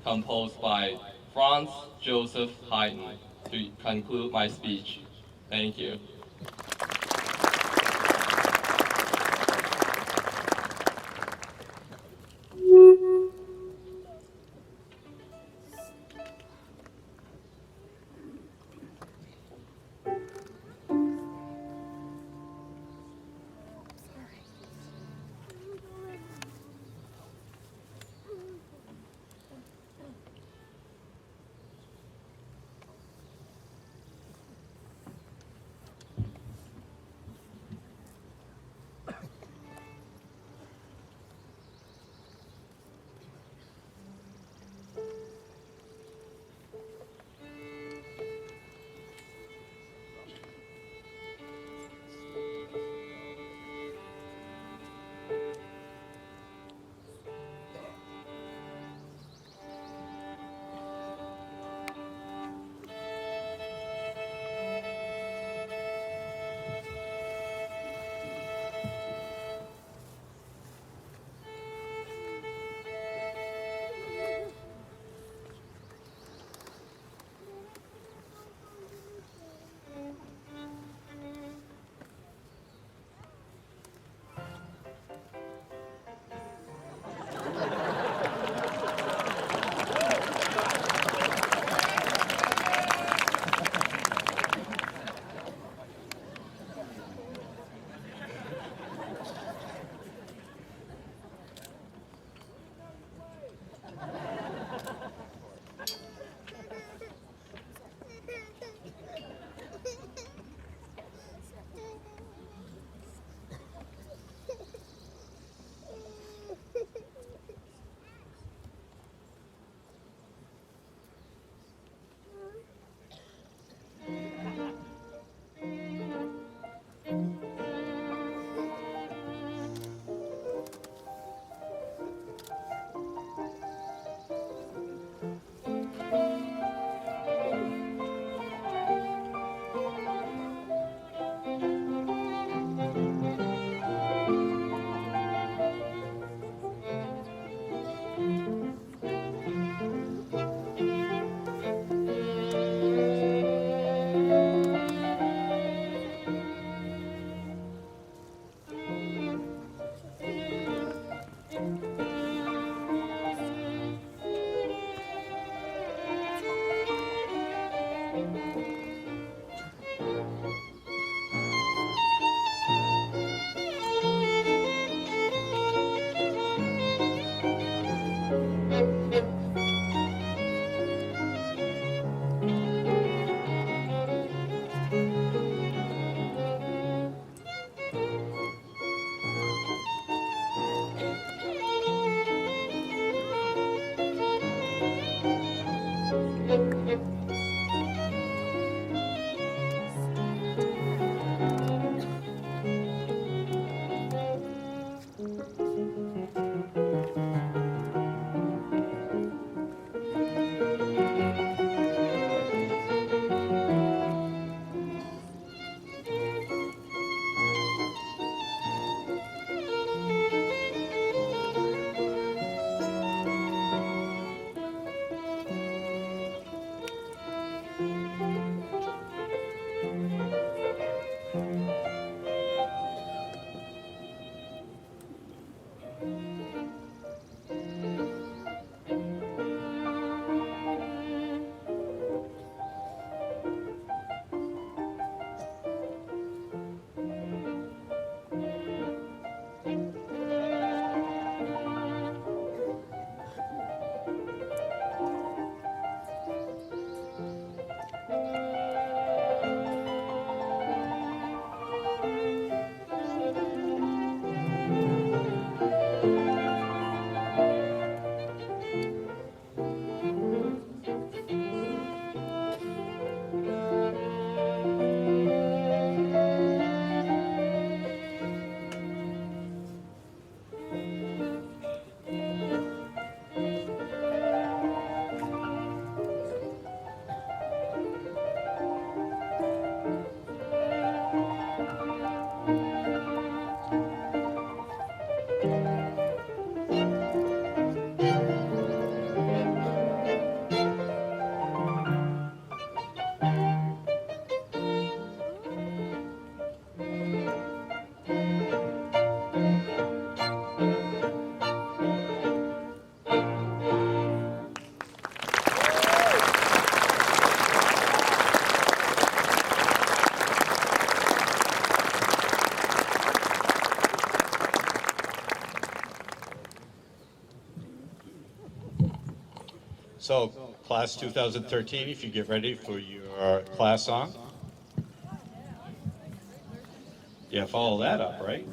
composed by Franz Joseph Haydn to conclude my speech. Thank you. So, class 2013, if you get ready for your class song. Yeah, follow that up, right?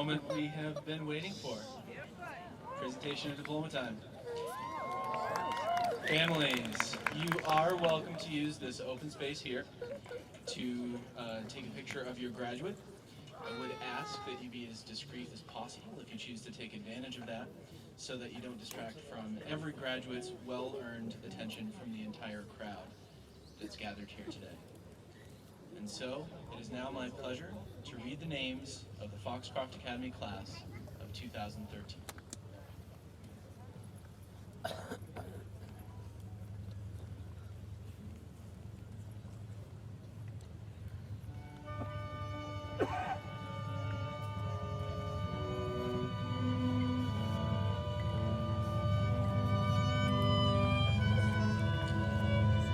moment we have been waiting for. Presentation of diploma time. Families, you are welcome to use this open space here to take a picture of your graduate. I would ask that you be as discreet as possible if you choose to take advantage of that, so that you don't distract from every graduate's well-earned attention from the entire crowd that's gathered here today. And so, it is now my pleasure to read the names of the Foxcroft Academy class of 2013.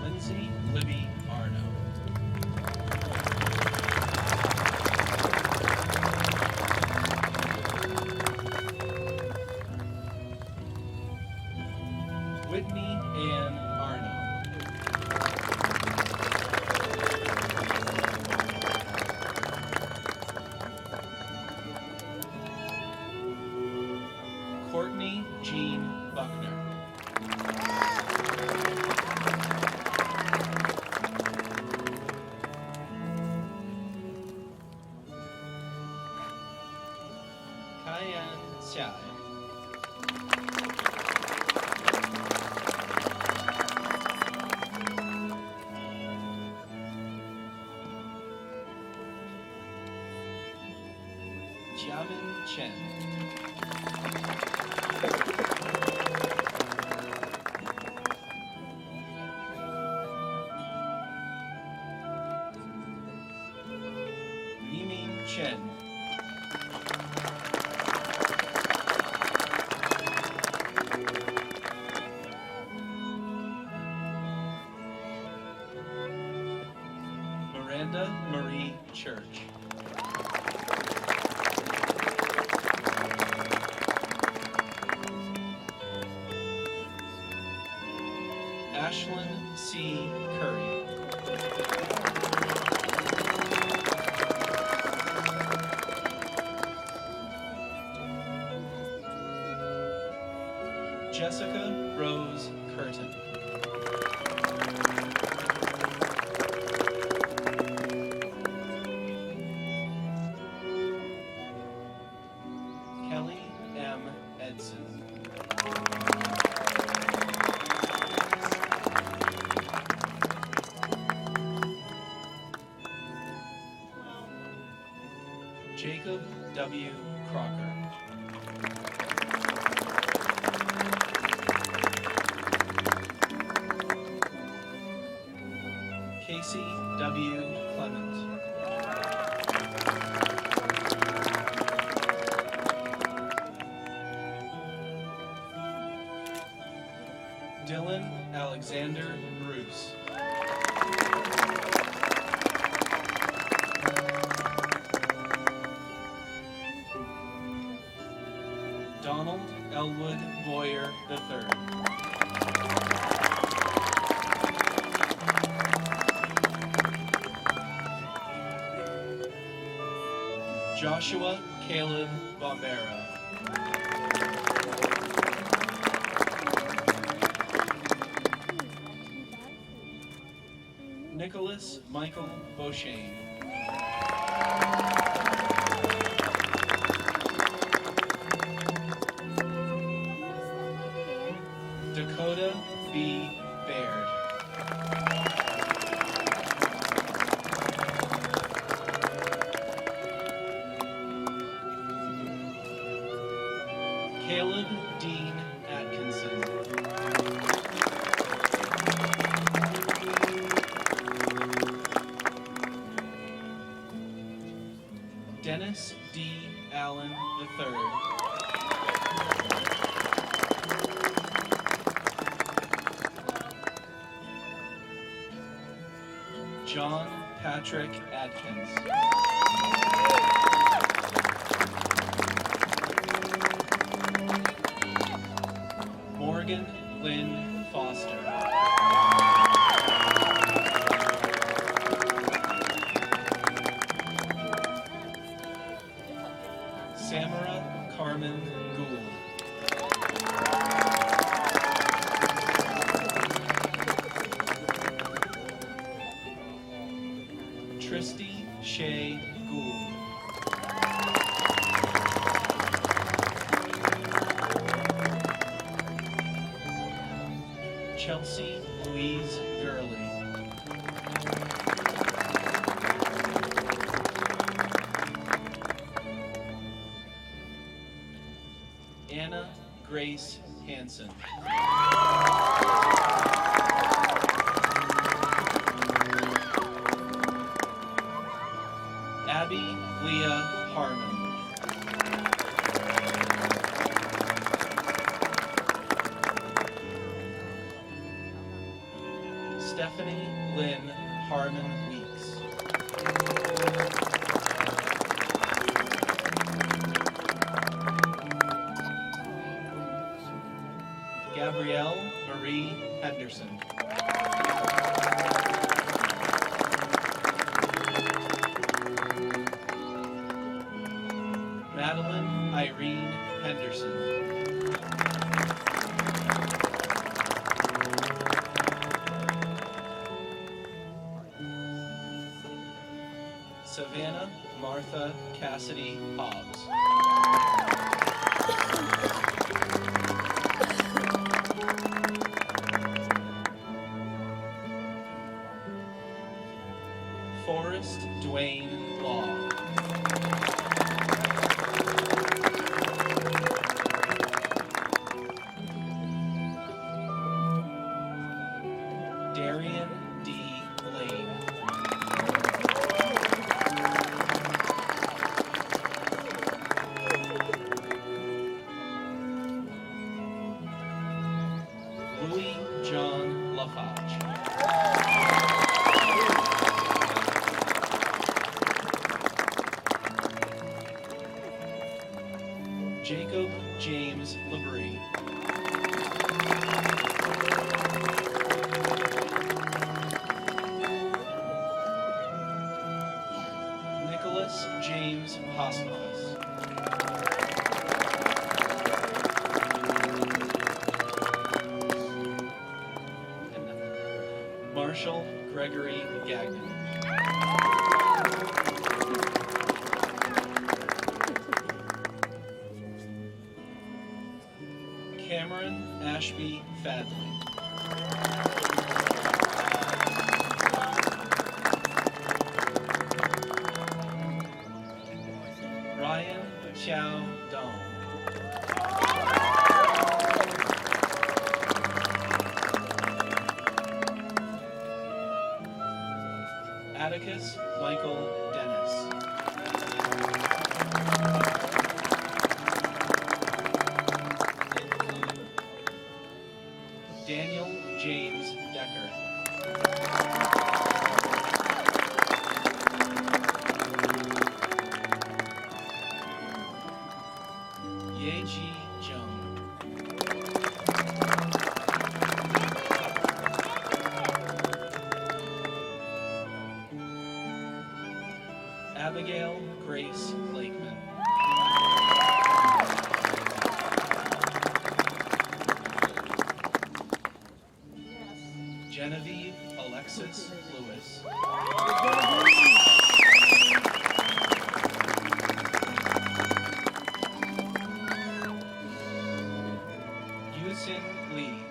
Lindsay Libby Arno. Whitney Ann Arno. Courtney Jean Buckner. Kayan Xiai. Jiamin Chen. Nimin Chen. Miranda Marie Church. Ashlyn C. Curry. Jessica Rose Curtin. Kelly M. Edson. Jacob W. Crocker. Casey W. Clement. Dylan Alexander Bruce. Donald Elwood Boyer III. Joshua Caleb Bombera. Nicholas Michael Beauchesne. Dakota B. Baird. Caleb Dean Atkinson. Dennis D. Allen III. John Patrick Adkins. Morgan Lynn Foster. Sam Tristy Shea Gould. Chelsea Louise Gurley. Anna Grace Hansen. Abby Leah Harmon. Stephanie Lynn Harmon Weeks. Gabrielle Marie Henderson. Madeline Irene Henderson. Savannah Martha Cassidy Hobbs. Forrest Dwayne Law. Darian D. Lane. Louis John Lafoche. Jacob James Labrie. Nicholas James Hospice. Marshall Gregory Gagnon. Cameron Ashby Fadley. Ryan Chow Dong. Atticus Michael Dennis. Daniel James Decker. Yeji Jung. Abigail Grace Lakeman. Genevieve Alexis Lewis. Yusin Lee.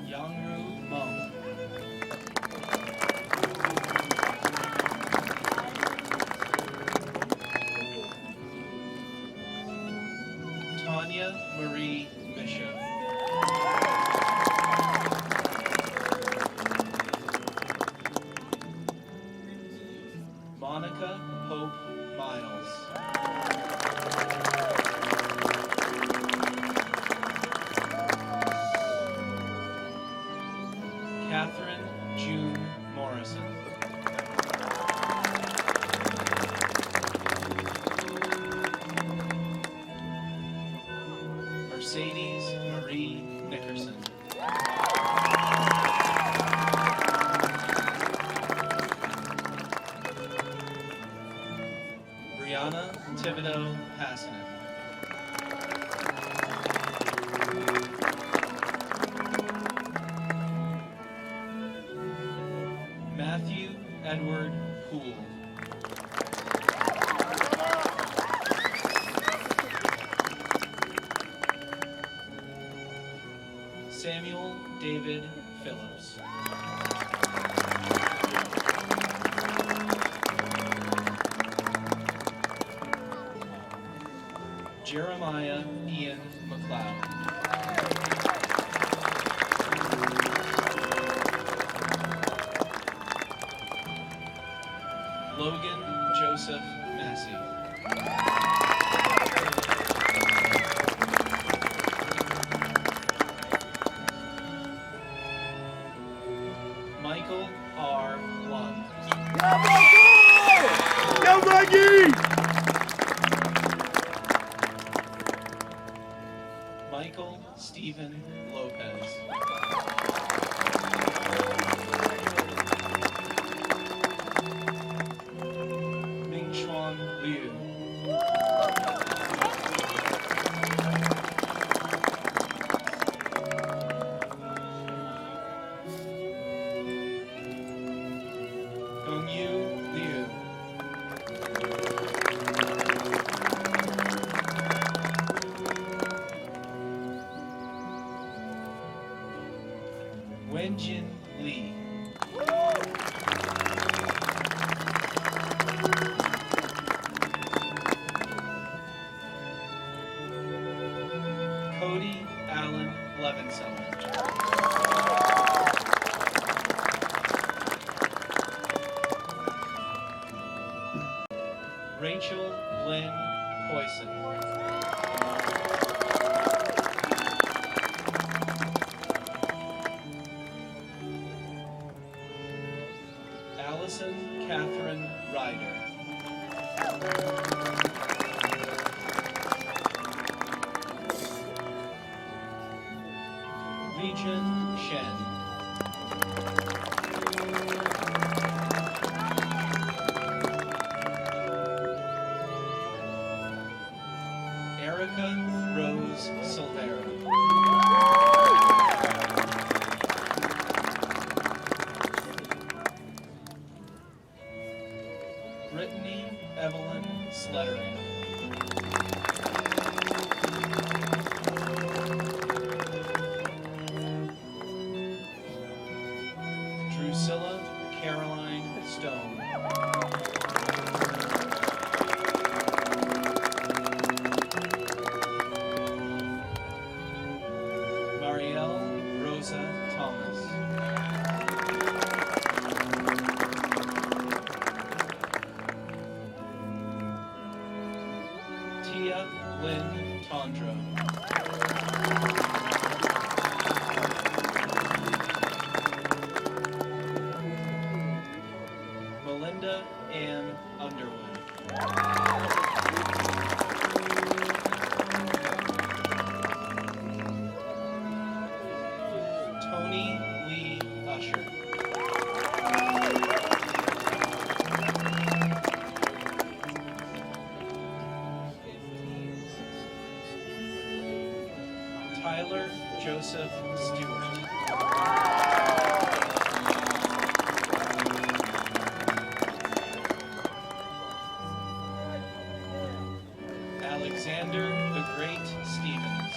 Yangru Meng. Tanya Marie Bishop. Monica Hope Miles. Catherine June Morrison. Mercedes Marie Nickerson. Brianna Thibodeau Hassanen. Matthew Edward Poole. Samuel David Phillips. Jeremiah Ian McLeod. Logan Joseph Massey. Michael R. Lund. Go Mikey! Michael Stephen Lopez. Mingxuan Liu. Gongyu Liu. Wenjin Lee. Cody Allen Levinson. Rachel Lynn Poisson. Allison Catherine Ryder. Legion Shen. Erica Rose Silvera. Brittany Evelyn Slettering. Drusilla Caroline Stone. Marielle Rosa Thomas. Tia Lynn Tondro. Melinda Ann Underwood. Tony Lee Usher. Tyler Joseph Stewart. Alexander the Great Stevens.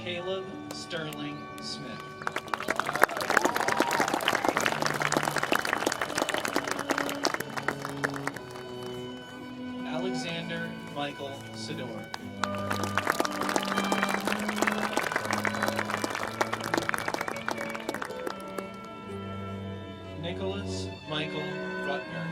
Caleb Sterling Smith. Alexander Michael Sidor. Nicholas Michael Rutner.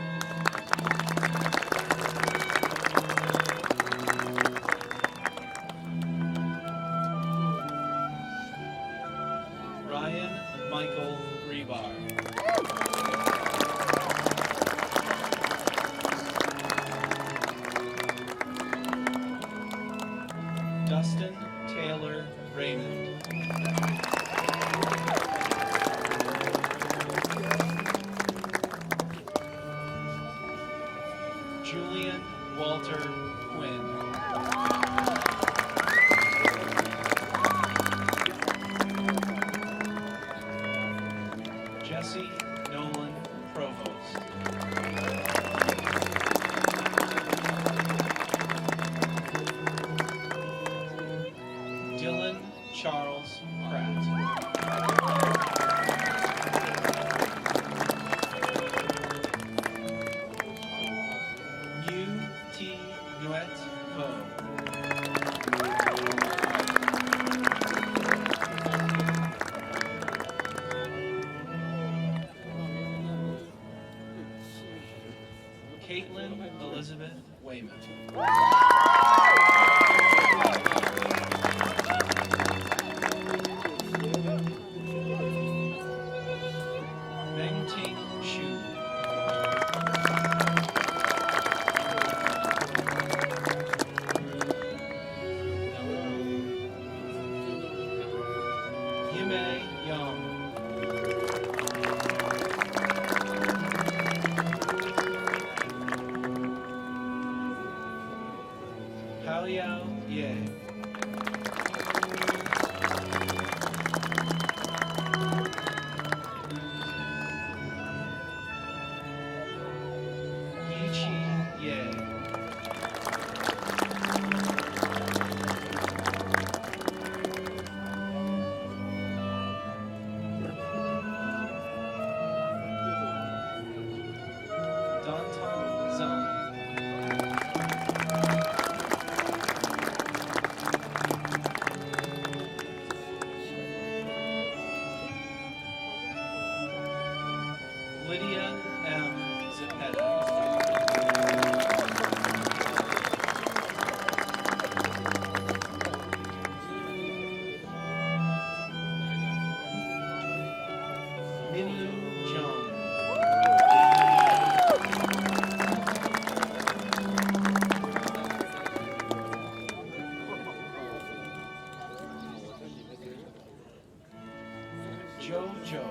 Ryan Michael Rebar. Dustin Taylor Raymond. Julian Walter Quinn. Jesse Nolan Provost. Dylan Charles Pratt. Yu T. Nuet Vo. Caitlin Elizabeth Weymouth. Mengting Xu. Yime Yang. Haliao Ye. Yichi Ye. Danton Zhang. Lydia M. Zepeda. Minyu Zhang. Jojo.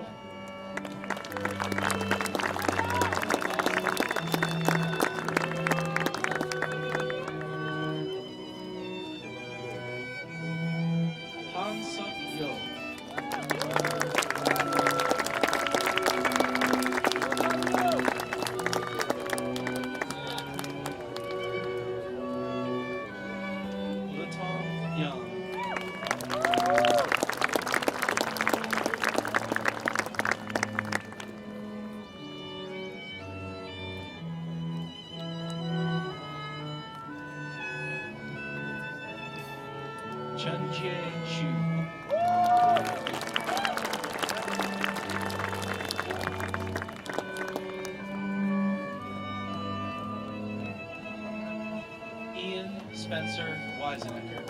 Han Suk Yo. Lutong Young. Chen Jie Xu. Ian Spencer Weisenecker.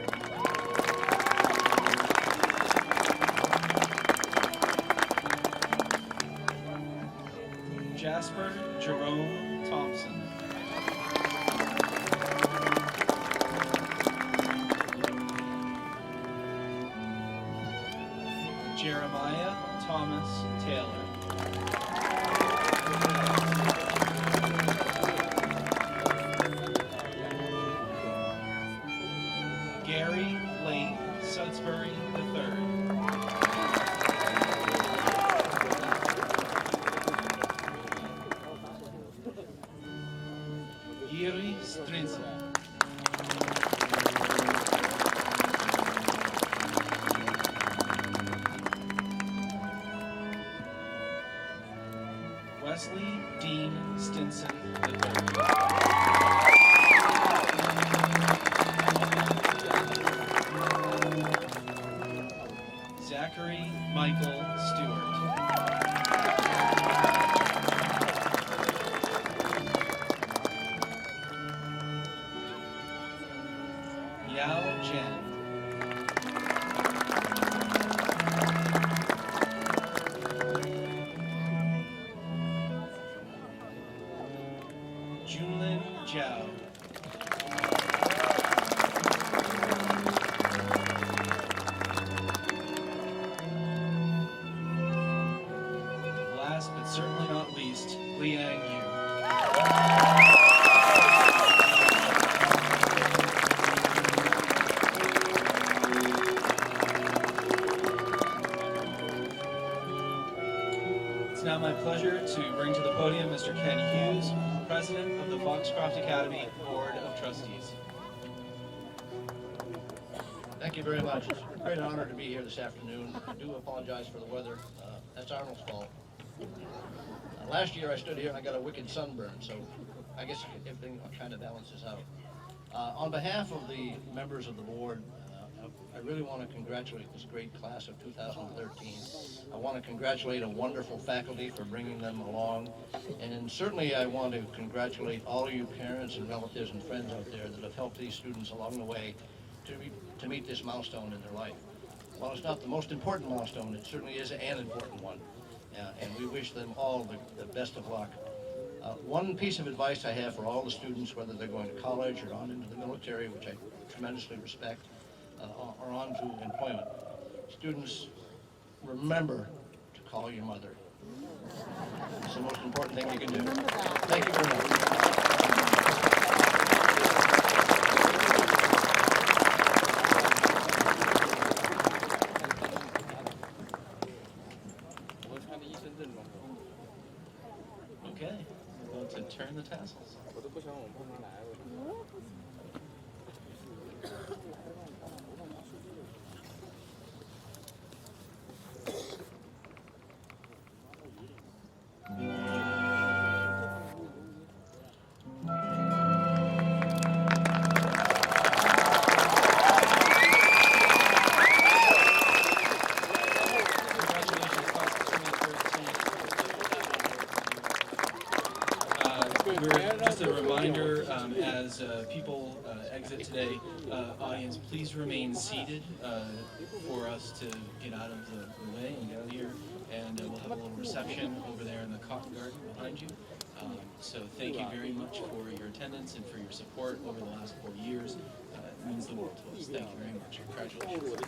Jasper Jerome Thompson. Jeremiah Thomas Taylor. Gary Lane Sudsbury III. Yuri Strinzel. Wesley Dean Stinson III. Zachary Michael Stewart. Yao Jen. Junlin Zhao. Liang Yu. It's now my pleasure to bring to the podium Mr. Ken Hughes, President of the Foxcroft Academy Board of Trustees. Thank you very much. It's a great honor to be here this afternoon. I do apologize for the weather. That's Arnold's fault. Last year I stood here and I got a wicked sunburn, so I guess everything kind of balances out. On behalf of the members of the board, I really want to congratulate this great class of 2013. I want to congratulate a wonderful faculty for bringing them along, and certainly I want to congratulate all of you parents and relatives and friends out there that have helped these students along the way to meet this milestone in their life. While it's not the most important milestone, it certainly is an important one, and we wish them all the best of luck. One piece of advice I have for all the students, whether they're going to college or on into the military, which I tremendously respect, or on to employment. Students, remember to call your mother. It's the most important thing you can do. Thank you very much. Okay, we're going to turn the tassels. Just a reminder, as people exit today, audience, please remain seated for us to get out of the way and get out of here. And we'll have a little reception over there in the cotton garden behind you. So thank you very much for your attendance and for your support over the last 4 years. It means the world to us. Thank you very much. Congratulations.